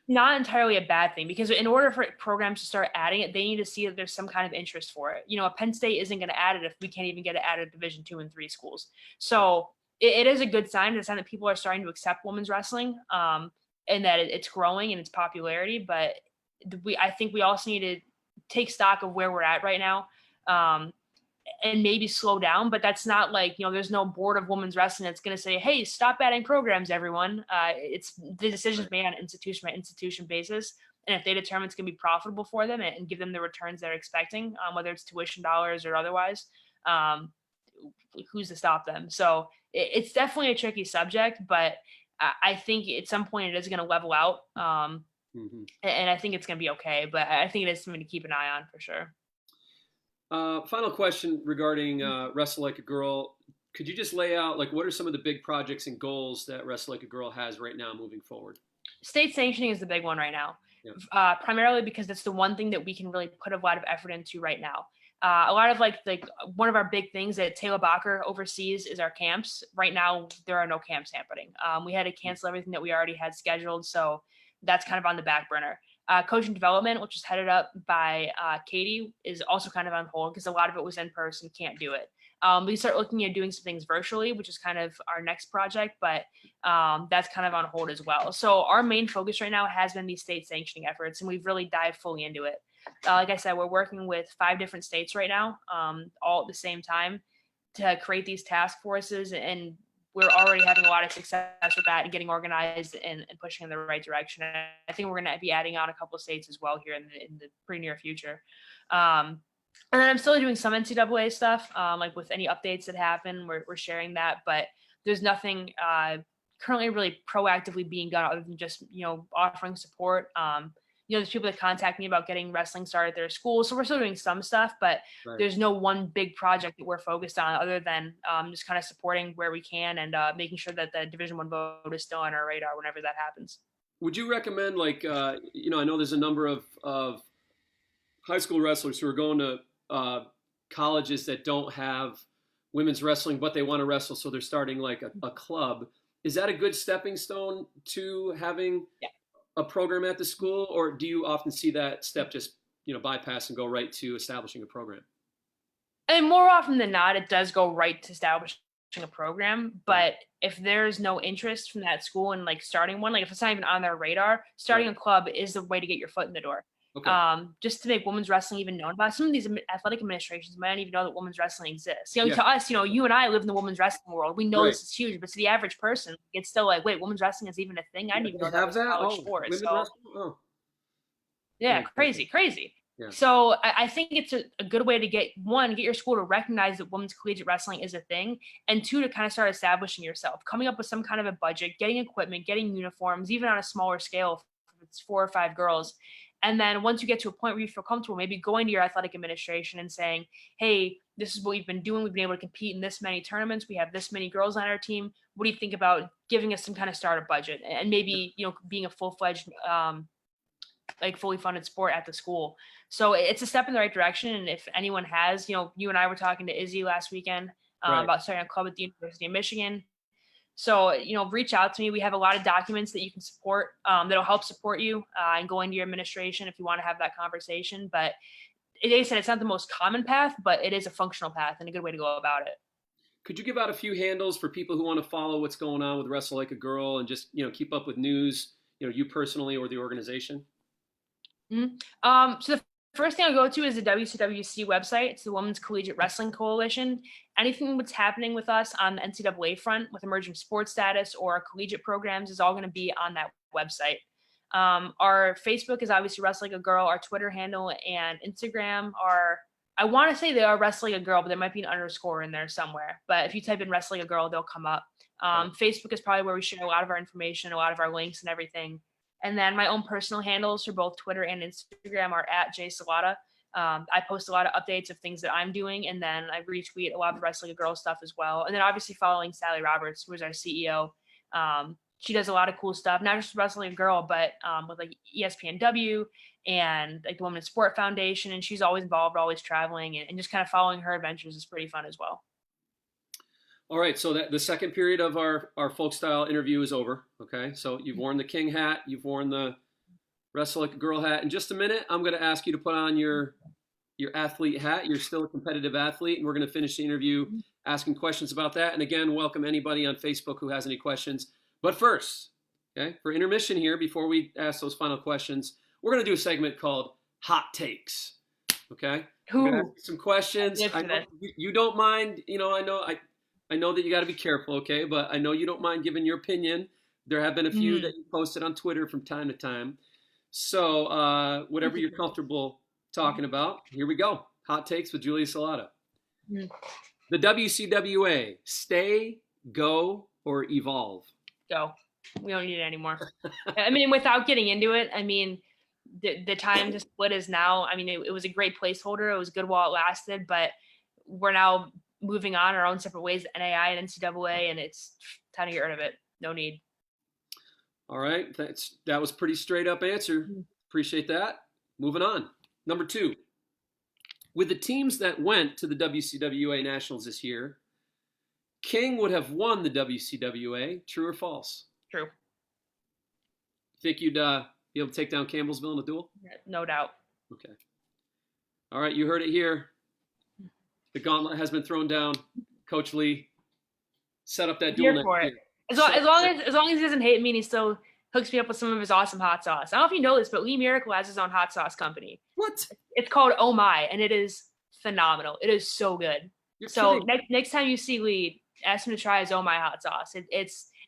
not entirely a bad thing, because in order for programs to start adding it, they need to see that there's some kind of interest for it. A Penn State isn't going to add it if we can't even get it added at Division II and III schools. So it is a good sign. It's a sign that people are starting to accept women's wrestling, and that it's growing in its popularity. But I think we also need to take stock of where we're at right now, and maybe slow down. But that's not like, there's no board of women's wrestling that's going to say, hey, stop adding programs, everyone. It's the decisions made on institution by institution basis. And if they determine it's going to be profitable for them and give them the returns they're expecting, whether it's tuition dollars or otherwise, who's to stop them? So it's definitely a tricky subject, but I think at some point it is going to level out. And I think it's going to be okay, but I think it is something to keep an eye on for sure. Final question regarding Wrestle Like a Girl. Could you just lay out, like, what are some of the big projects and goals that Wrestle Like a Girl has right now moving forward? State sanctioning is the big one right now, primarily because it's the one thing that we can really put a lot of effort into right now. A lot of like one of our big things that Taylor Bacher oversees is our camps. Right now, there are no camps happening. We had to cancel everything that we already had scheduled, so that's kind of on the back burner. Coaching development, which is headed up by Katie, is also kind of on hold because a lot of it was in person, can't do it. We start looking at doing some things virtually, which is kind of our next project, but that's kind of on hold as well. So our main focus right now has been these state sanctioning efforts, and we've really dived fully into it. Like I said, we're working with 5 different states right now, all at the same time. to create these task forces, and we're already having a lot of success with that and getting organized and pushing in the right direction. And I think we're going to be adding on a couple of states as well here in the pretty near future. And then I'm still doing some NCAA stuff, like with any updates that happen, we're sharing that, but there's nothing currently really proactively being done other than just, offering support. There's people that contact me about getting wrestling started at their school. So we're still doing some stuff, but there's no one big project that we're focused on other than just kind of supporting where we can and making sure that the Division I vote is still on our radar whenever that happens. Would you recommend, like, I know there's a number of high school wrestlers who are going to colleges that don't have women's wrestling, but they want to wrestle, so they're starting like a club. Is that a good stepping stone to having a program at the school, or do you often see that step just bypass and go right to establishing a program? And more often than not, it does go right to establishing a program. But if there's no interest from that school in like starting one, like if it's not even on their radar, starting a club is the way to get your foot in the door. Okay. Just to make women's wrestling even known about. Some of these athletic administrations might not even know that women's wrestling exists. To us, you and I live in the women's wrestling world. We know this is huge, but to the average person, it's still like, wait, women's wrestling is even a thing? I didn't even know that was a college sport. So, crazy. Yeah. So I think it's a good way to get your school to recognize that women's collegiate wrestling is a thing, and two, to kind of start establishing yourself, coming up with some kind of a budget, getting equipment, getting uniforms, even on a smaller scale, if it's 4 or 5 girls. And then once you get to a point where you feel comfortable, maybe going to your athletic administration and saying, hey, this is what we've been doing. We've been able to compete in this many tournaments. We have this many girls on our team. What do you think about giving us some kind of startup budget and maybe, being a full-fledged, fully funded sport at the school? So it's a step in the right direction. And if anyone has, you and I were talking to Izzy last weekend about starting a club at the University of Michigan. So, reach out to me. We have a lot of documents that you can support, that'll help support you and go into your administration if you want to have that conversation. But they said it's not the most common path, but it is a functional path and a good way to go about it. Could you give out a few handles for people who want to follow what's going on with Wrestle Like a Girl and just, keep up with news, you personally or the organization? Mm-hmm. So the first thing I'll go to is the WCWC website. It's the Women's Collegiate Wrestling Coalition. Anything that's happening with us on the NCAA front with emerging sports status or collegiate programs is all going to be on that website. Our Facebook is obviously Wrestle Like a Girl. Our Twitter handle and Instagram I want to say they are Wrestle Like a Girl, but there might be an underscore in there somewhere. But if you type in Wrestle Like a Girl, they'll come up. Facebook is probably where we share a lot of our information, a lot of our links and everything. And then my own personal handles for both Twitter and Instagram are @JSalata. I post a lot of updates of things that I'm doing, and then I retweet a lot of the Wrestle Like a Girl stuff as well. And then obviously following Sally Roberts, who is our CEO. She does a lot of cool stuff, not just Wrestle Like a Girl, but with like ESPNW and like the Women's Sport Foundation. And she's always involved, always traveling, and just kind of following her adventures is pretty fun as well. All right, so the second period of our folk style interview is over, okay? So you've worn the King hat, you've worn the Wrestle Like a Girl hat. In just a minute, I'm going to ask you to put on your athlete hat. You're still a competitive athlete, and we're going to finish the interview asking questions about that. And again, welcome anybody on Facebook who has any questions. But first, okay, for intermission here, before we ask those final questions, we're going to do a segment called Hot Takes, okay? I'm going to ask you some questions. I know you don't mind, I know that you got to be careful, okay? But I know you don't mind giving your opinion. There have been a few that you posted on Twitter from time to time. So whatever you're comfortable talking about, here we go. Hot Takes with Julius Salata. The WCWA, stay, go, or evolve? Go. We don't need it anymore. I mean, without getting into it, I mean, the time to split is now. I mean, it was a great placeholder. It was good while it lasted, but we're now moving on our own separate ways, NAI and NCAA, and it's time to get rid of it. No need. All right. That was pretty straight up answer. Appreciate that. Moving on. Number 2. With the teams that went to the WCWA Nationals this year, King would have won the WCWA. True or false? True. Think you'd be able to take down Campbellsville in a duel? No doubt. Okay. All right. You heard it here. The gauntlet has been thrown down. Coach Lee, set up that duel next year. As long as he doesn't hate me and he still hooks me up with some of his awesome hot sauce. I don't know if you know this, but Lee Miracle has his own hot sauce company. What? It's called Oh My, and it is phenomenal. It is so good. You're So kidding. next time you see Lee, ask him to try his Oh My hot sauce.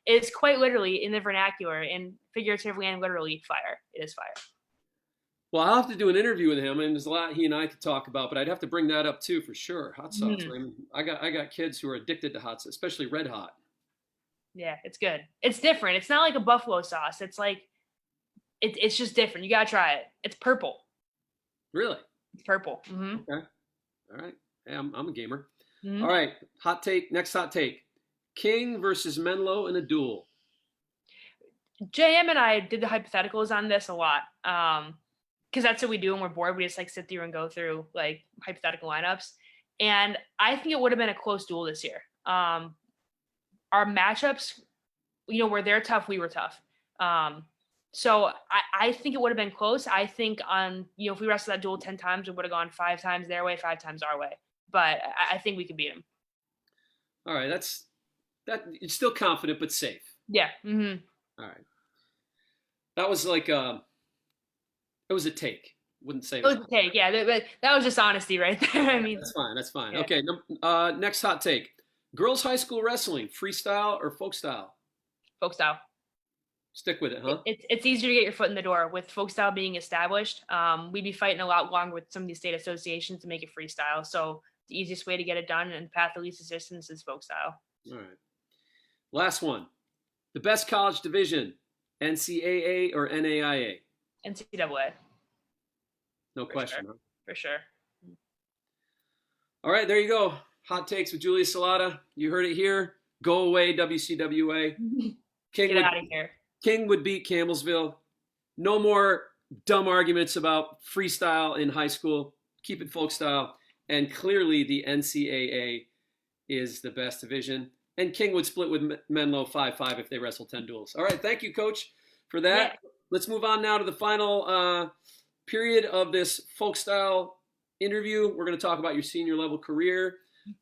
It's quite literally in the vernacular and figuratively and literally fire. It is fire. Well, I'll have to do an interview with him, and there's a lot he and I could talk about, but I'd have to bring that up too for sure. Hot sauce. Mm. I mean, I got kids who are addicted to hot sauce, especially red hot. Yeah, it's good. It's different. It's not like a buffalo sauce. It's like it's just different. You gotta try it. It's purple. Really? It's purple. Mm-hmm. Okay. All right. Hey, I'm a gamer. Mm-hmm. All right. Hot take. Next hot take. King versus Menlo in a duel. JM and I did the hypotheticals on this a lot. Because that's what we do when we're bored. We just like sit through and go through like hypothetical lineups. And I think it would have been a close duel this year. Our matchups, where they're tough, we were tough. So I think it would have been close. I think if we wrestled that duel 10 times, it would have gone 5 times their way, 5 times our way. But I think we could beat them. All right. You're still confident, but safe. Yeah. Mm-hmm. All right. That was like it was a take. Wouldn't say it was a take. Yeah, that was just honesty right there. I mean, that's fine. That's fine. Yeah. Okay. Next hot take: girls' high school wrestling, freestyle or folk style? Folk style. Stick with it, huh? It's easier to get your foot in the door with folk style being established. We'd be fighting a lot longer with some of these state associations to make it freestyle. So the easiest way to get it done and the path of least resistance is folk style. All right. Last one: the best college division, NCAA or NAIA? NCAA. No question. Sure. Huh? For sure. All right, there you go. Hot takes with Julius Salata. You heard it here. Go away, WCWA. Get out of here. King would beat Campbellsville. No more dumb arguments about freestyle in high school. Keep it folk style. And clearly the NCAA is the best division. And King would split with Menlo 5-5 if they wrestle 10 duels. All right, thank you, Coach, for that. Yeah. Let's move on now to the final period of this folk style interview. We're going to talk about your senior level career.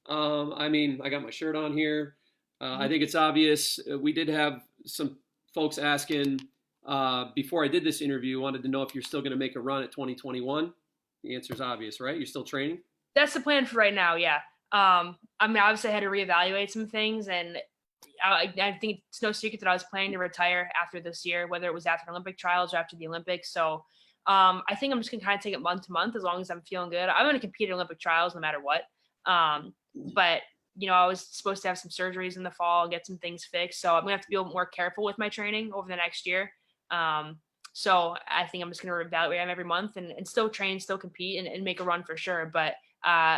I got my shirt on here. I think it's obvious. We did have some folks asking before I did this interview, wanted to know if you're still going to make a run at 2021. The answer is obvious, right? You're still training? That's the plan for right now, yeah. Obviously I had to reevaluate some things, and I think it's no secret that I was planning to retire after this year, whether it was after Olympic trials or after the Olympics. So I think I'm just going to kind of take it month to month as long as I'm feeling good. I'm going to compete at Olympic trials no matter what. But I was supposed to have some surgeries in the fall and get some things fixed. So I'm going to have to be a little more careful with my training over the next year. So I think I'm just going to reevaluate them every month and still train, still compete and make a run for sure. But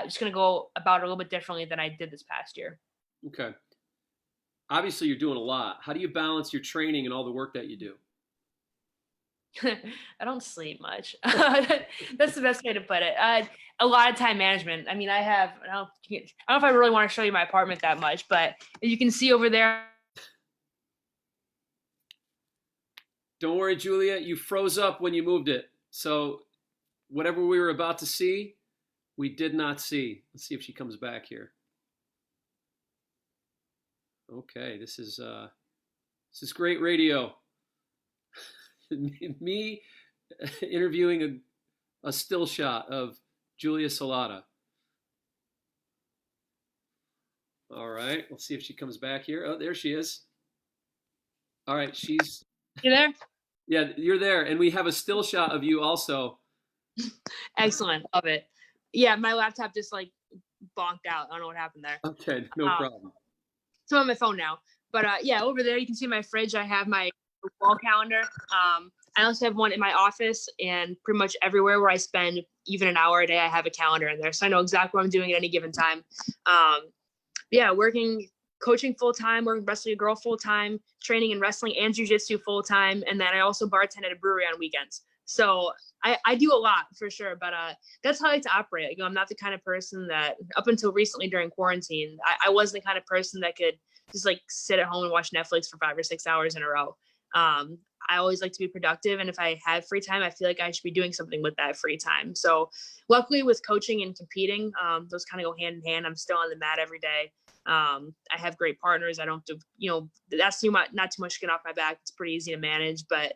just going to go about it a little bit differently than I did this past year. Okay. Obviously, you're doing a lot. How do you balance your training and all the work that you do? I don't sleep much. That's the best way to put it. A lot of time management. I mean, I don't know if I really want to show you my apartment that much, but you can see over there. Don't worry, Julia. You froze up when you moved it. So whatever we were about to see, we did not see. Let's see if she comes back here. Okay, this is great radio. Me interviewing a still shot of Julia Salata. All right, let's see if she comes back here. Oh, there she is. All right, she's... You there? Yeah, you're there. And we have a still shot of you also. Excellent. Love it. Yeah, my laptop just like bonked out. I don't know what happened there. Okay, no problem. So I'm on my phone now. But yeah, over there you can see my fridge. I have my wall calendar. I also have one in my office, and pretty much everywhere where I spend even an hour a day, I have a calendar in there. So I know exactly what I'm doing at any given time. Yeah, coaching full-time, working Wrestle Like A Girl full-time, training in wrestling and jiu-jitsu full-time. And then I also bartend at a brewery on weekends. So I do a lot for sure, but that's how I like to operate. I'm not the kind of person that up until recently during quarantine, I wasn't the kind of person that could just like sit at home and watch Netflix for 5 or 6 hours in a row. I always like to be productive. And if I have free time, I feel like I should be doing something with that free time. So luckily with coaching and competing, those kind of go hand in hand. I'm still on the mat every day. I have great partners. I don't have to, that's not too much to get off my back. It's pretty easy to manage, but,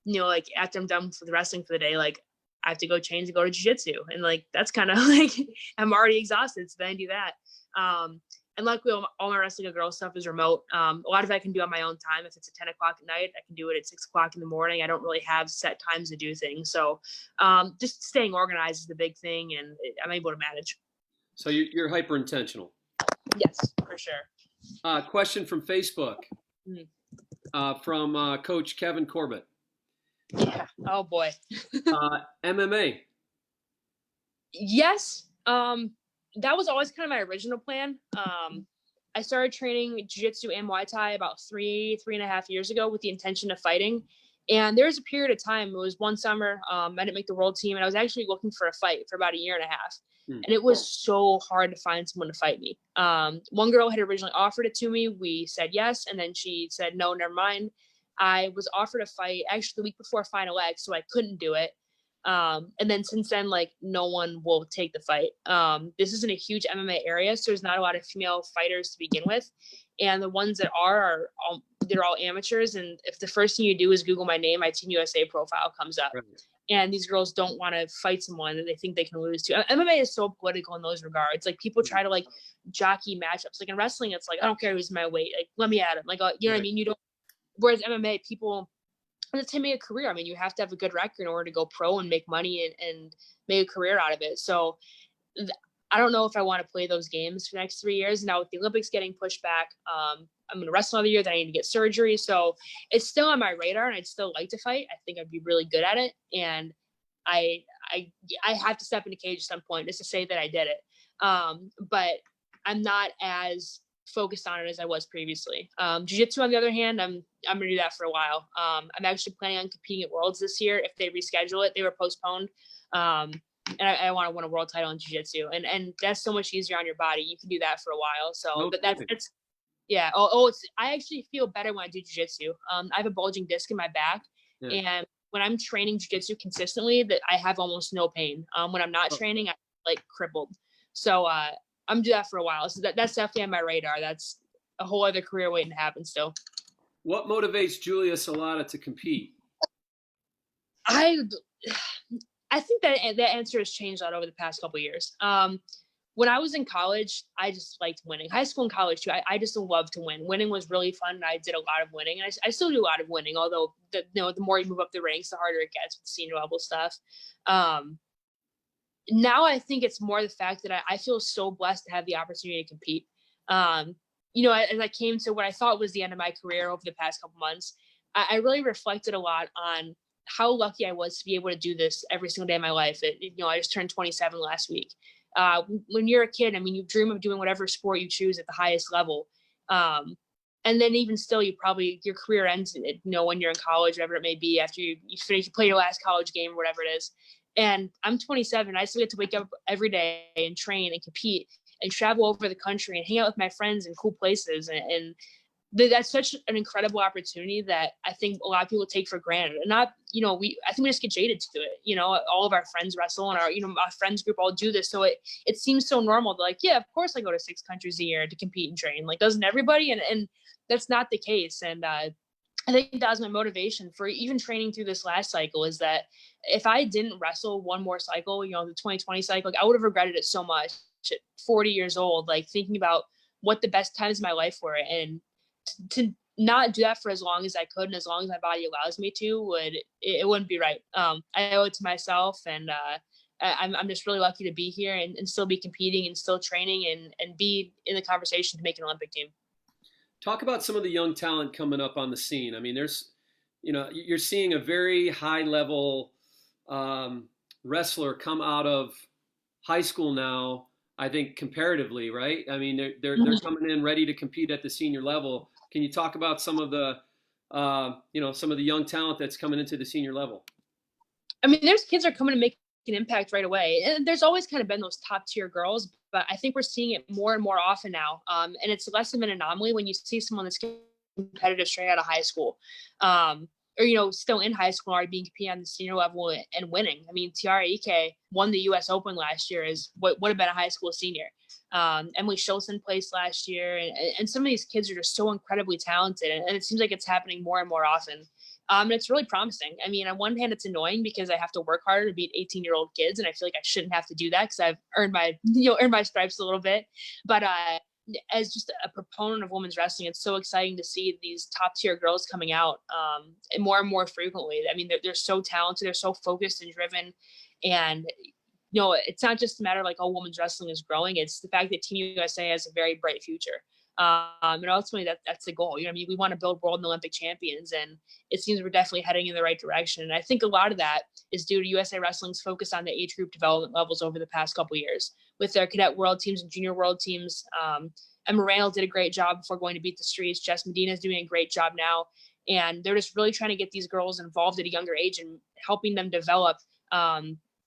like after I'm done with the wrestling for the day, like I have to go change and go to jiu-jitsu. And like, that's kind of like, I'm already exhausted. So then I do that. And luckily all my Wrestle Like a Girl stuff is remote. A lot of it I can do on my own time. If it's at 10 o'clock at night, I can do it at 6 o'clock in the morning. I don't really have set times to do things. So just staying organized is the big thing, and I'm able to manage. So you're hyper intentional. Yes, for sure. Question from Facebook from Coach Kevin Corbett. Yeah. Oh boy. MMA. Yes. That was always kind of my original plan. I started training jiu-jitsu and Muay Thai about 3.5 years ago with the intention of fighting. And there was a period of time, it was one summer, I didn't make the world team, and I was actually looking for a fight for about 1.5 years. And it was so hard to find someone to fight me. One girl had originally offered it to me. We said yes, and then she said, no, never mind. I was offered a fight actually the week before Final X, so I couldn't do it. And then since then, like, no one will take the fight. This isn't a huge MMA area, so there's not a lot of female fighters to begin with. And the ones that they're all amateurs. And if the first thing you do is Google my name, my Team USA profile comes up. Right. And these girls don't want to fight someone that they think they can lose to. MMA is so political in those regards. Like, people try to like jockey matchups. Like in wrestling, it's like, I don't care who's my weight. Like, let me at him. Like, you know what I mean? You don't. Whereas MMA, people, and it's to make a career. I mean, you have to have a good record in order to go pro and make money and make a career out of it. So I don't know if I want to play those games for the next 3 years. Now with the Olympics getting pushed back, I'm going to wrestle another year, then I need to get surgery. So it's still on my radar, and I'd still like to fight. I think I'd be really good at it. And I have to step in the cage at some point just to say that I did it. But I'm not as focused on it as I was previously. Jiu-jitsu, on the other hand, I'm going to do that for a while. I'm actually planning on competing at Worlds this year. If they reschedule it, they were postponed. And I want to win a world title in jiu-jitsu, and that's so much easier on your body. You can do that for a while. So that's yeah. I actually feel better when I do jiu-jitsu. I have a bulging disc in my back, and when I'm training jiu-jitsu consistently, that I have almost no pain. When I'm not training, I'm like crippled. So I'm doing that for a while. So that's definitely on my radar. That's a whole other career waiting to happen still. What motivates Julius Salata to compete? I think that answer has changed a lot over the past couple of years. When I was in college, I just liked winning. High school and college too, I just loved to win. Winning was really fun, and I did a lot of winning. And I still do a lot of winning, although the more you move up the ranks, the harder it gets with senior level stuff. Now I think it's more the fact that I feel so blessed to have the opportunity to compete. As I came to what I thought was the end of my career over the past couple months, I really reflected a lot on how lucky I was to be able to do this every single day of my life. I just turned 27 last week. When you're a kid, I mean, you dream of doing whatever sport you choose at the highest level. And then even still, your career ends, when you're in college, whatever it may be, after you finish, you play your last college game or whatever it is. And I'm 27. I still get to wake up every day and train and compete and travel over the country and hang out with my friends in cool places. And that's such an incredible opportunity that I think a lot of people take for granted. And not, I think we just get jaded to it. All of our friends wrestle, and our friends group all do this. So it seems so normal to, like, yeah, of course I go to 6 countries a year to compete and train. Like, doesn't everybody? And that's not the case. And I think that was my motivation for even training through this last cycle, is that if I didn't wrestle one more cycle, the 2020 cycle, I would have regretted it so much at 40 years old, like thinking about what the best times of my life were, and to not do that for as long as I could and as long as my body allows me to, it wouldn't be right. I owe it to myself, and I'm just really lucky to be here and still be competing and still training and be in the conversation to make an Olympic team. Talk about some of the young talent coming up on the scene. I mean, there's, you're seeing a very high level wrestler come out of high school now, I think, comparatively, right? I mean, they're coming in ready to compete at the senior level. Can you talk about some of the, some of the young talent that's coming into the senior level? I mean, there's kids that are coming to make an impact right away. And there's always kind of been those top tier girls, but I think we're seeing it more and more often now. And it's less of an anomaly when you see someone that's competitive straight out of high school, or, still in high school, already being competing on the senior level and winning. I mean, Tiara Ike won the U.S. Open last year as what would have been a high school senior. Emily Schulzen placed last year. And some of these kids are just so incredibly talented. And it seems like it's happening more and more often. And it's really promising. I mean, on one hand, it's annoying because I have to work harder to beat 18-year-old kids, and I feel like I shouldn't have to do that because I've earned my stripes a little bit. But as just a proponent of women's wrestling, it's so exciting to see these top tier girls coming out and more frequently. I mean, they're so talented, they're so focused and driven, and it's not just a matter of like, oh, women's wrestling is growing. It's the fact that Team USA has a very bright future. And ultimately that's the goal. I mean, we want to build world and Olympic champions, and it seems we're definitely heading in the right direction. And I think a lot of that is due to USA Wrestling's focus on the age group development levels over the past couple of years with their cadet world teams and junior world teams. And Miranda did a great job before going to Beat the Streets. Jess Medina is doing a great job now. And they're just really trying to get these girls involved at a younger age and helping them develop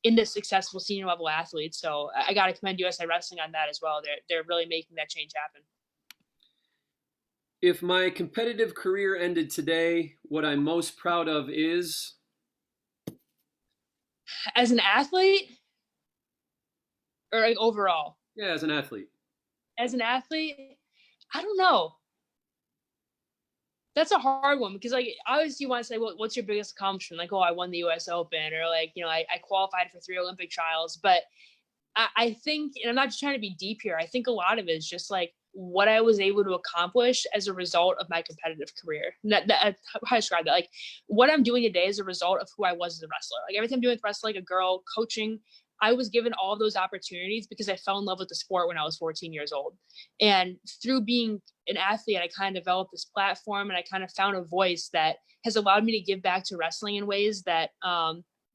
into successful senior level athletes. So I got to commend USA Wrestling on that as well. They're really making that change happen. If my competitive career ended today, what I'm most proud of is? As an athlete or like overall? Yeah, as an athlete. As an athlete, I don't know. That's a hard one because like obviously you want to say, well, what's your biggest accomplishment? Like, oh, I won the US Open, or like, I qualified for 3 Olympic trials. But I think, and I'm not just trying to be deep here, I think a lot of it is just like what I was able to accomplish as a result of my competitive career. How I describe that, like what I'm doing today is a result of who I was as a wrestler. Like everything I'm doing with Wrestle Like a Girl, coaching, I was given all those opportunities because I fell in love with the sport when I was 14 years old. And through being an athlete, I kind of developed this platform, and I kind of found a voice that has allowed me to give back to wrestling in ways that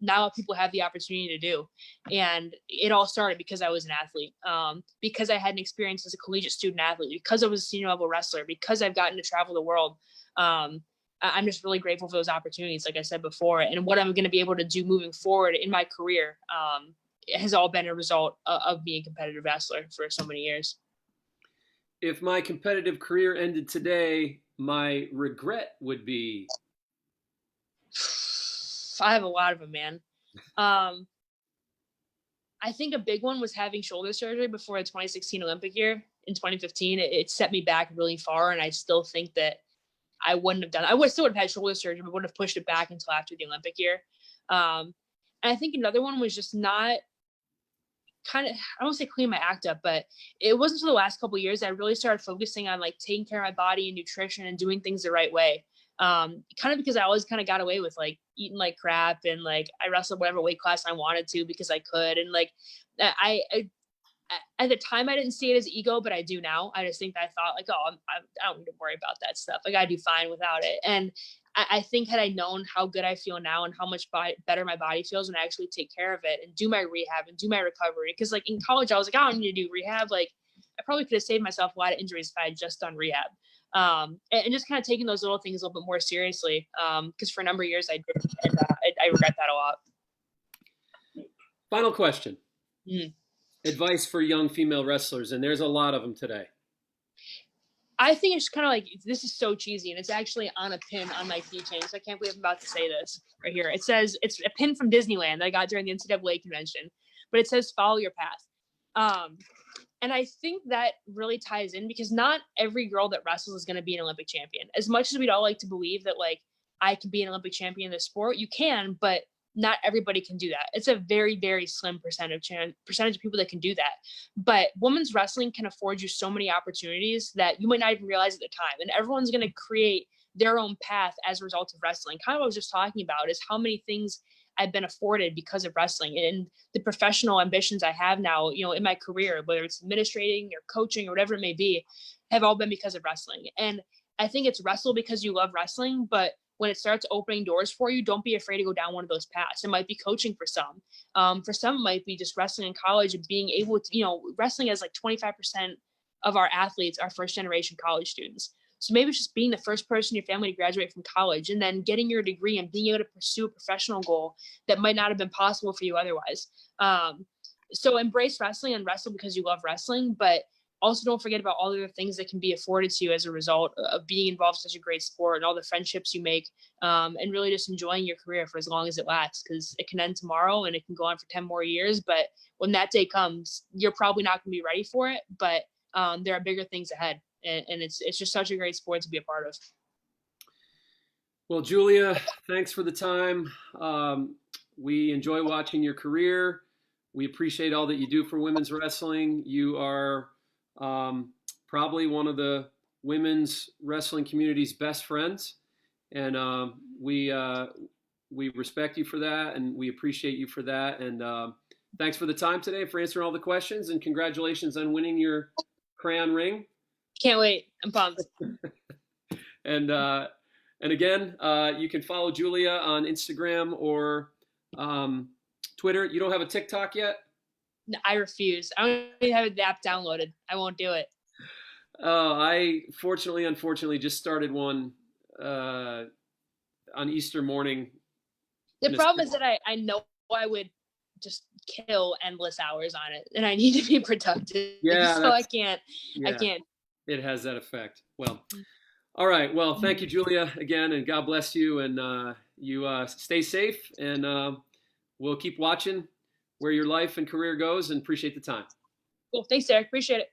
now people have the opportunity to do. And it all started because I was an athlete, because I had an experience as a collegiate student athlete, because I was a senior level wrestler, because I've gotten to travel the world. I'm just really grateful for those opportunities, like I said before, and what I'm going to be able to do moving forward in my career has all been a result of being a competitive wrestler for so many years. If my competitive career ended today, my regret would be? I have a lot of them, man. I think a big one was having shoulder surgery before the 2016 Olympic year. In 2015, it set me back really far, and I still think that I wouldn't have done it. I would still have had shoulder surgery, but would have pushed it back until after the Olympic year. And I think another one was just not I don't want to say clean my act up, but it wasn't until the last couple of years that I really started focusing on like taking care of my body and nutrition and doing things the right way. Kind of because I always kind of got away with like eating like crap, and like I wrestled whatever weight class I wanted to because I could. And like I at the time I didn't see it as ego, but I do now. I just think that I thought like, oh, I don't need to worry about that stuff. Like I do fine without it. And I think had I known how good I feel now and how much better my body feels when I actually take care of it and do my rehab and do my recovery. Because like in college, I was like, I don't need to do rehab. Like I probably could have saved myself a lot of injuries if I had just done rehab. And just kind of taking those little things a little bit more seriously. Because for a number of years I did, and I regret that a lot. Final question. Mm-hmm. Advice for young female wrestlers, and there's a lot of them today. I think it's kind of like, this is so cheesy, and it's actually on a pin on my keychain, so I can't believe I'm about to say this right here. It says, it's a pin from Disneyland that I got during the NCAA convention, but it says, follow your path. And I think that really ties in because not every girl that wrestles is going to be an Olympic champion. As much as we'd all like to believe that like I can be an Olympic champion in this sport, you can, but not everybody can do that. It's a very, very slim percentage of people that can do that. But women's wrestling can afford you so many opportunities that you might not even realize at the time. And everyone's going to create their own path as a result of wrestling. Kind of what I was just talking about is how many things I've been afforded because of wrestling, and the professional ambitions I have now, in my career, whether it's administrating or coaching or whatever it may be, have all been because of wrestling. And I think it's wrestle because you love wrestling, but when it starts opening doors for you, don't be afraid to go down one of those paths. It might be coaching for some. For some, it might be just wrestling in college and being able to, wrestling as like 25% of our athletes are first generation college students. So maybe it's just being the first person in your family to graduate from college and then getting your degree and being able to pursue a professional goal that might not have been possible for you otherwise. So embrace wrestling and wrestle because you love wrestling, but also don't forget about all the other things that can be afforded to you as a result of being involved in such a great sport and all the friendships you make, and really just enjoying your career for as long as it lasts, because it can end tomorrow and it can go on for 10 more years. But when that day comes, you're probably not going to be ready for it, but there are bigger things ahead. And it's just such a great sport to be a part of. Well, Julia, thanks for the time. We enjoy watching your career. We appreciate all that you do for women's wrestling. You are probably one of the women's wrestling community's best friends, and we respect you for that, and we appreciate you for that. And thanks for the time today, for answering all the questions, and congratulations on winning your crayon ring. Can't wait. I'm pumped. And again, you can follow Julia on Instagram or Twitter. You don't have a TikTok yet? No, I refuse. I don't even have the app downloaded. I won't do it. I unfortunately, just started one on Easter morning. The problem is that I know I would just kill endless hours on it, and I need to be productive. Yeah, so I can't. Yeah, I can't. It has that effect. Well, all right. Well, thank you, Julia, again, and God bless you. And you stay safe, and we'll keep watching where your life and career goes, and appreciate the time. Cool. Thanks, Derek. Appreciate it.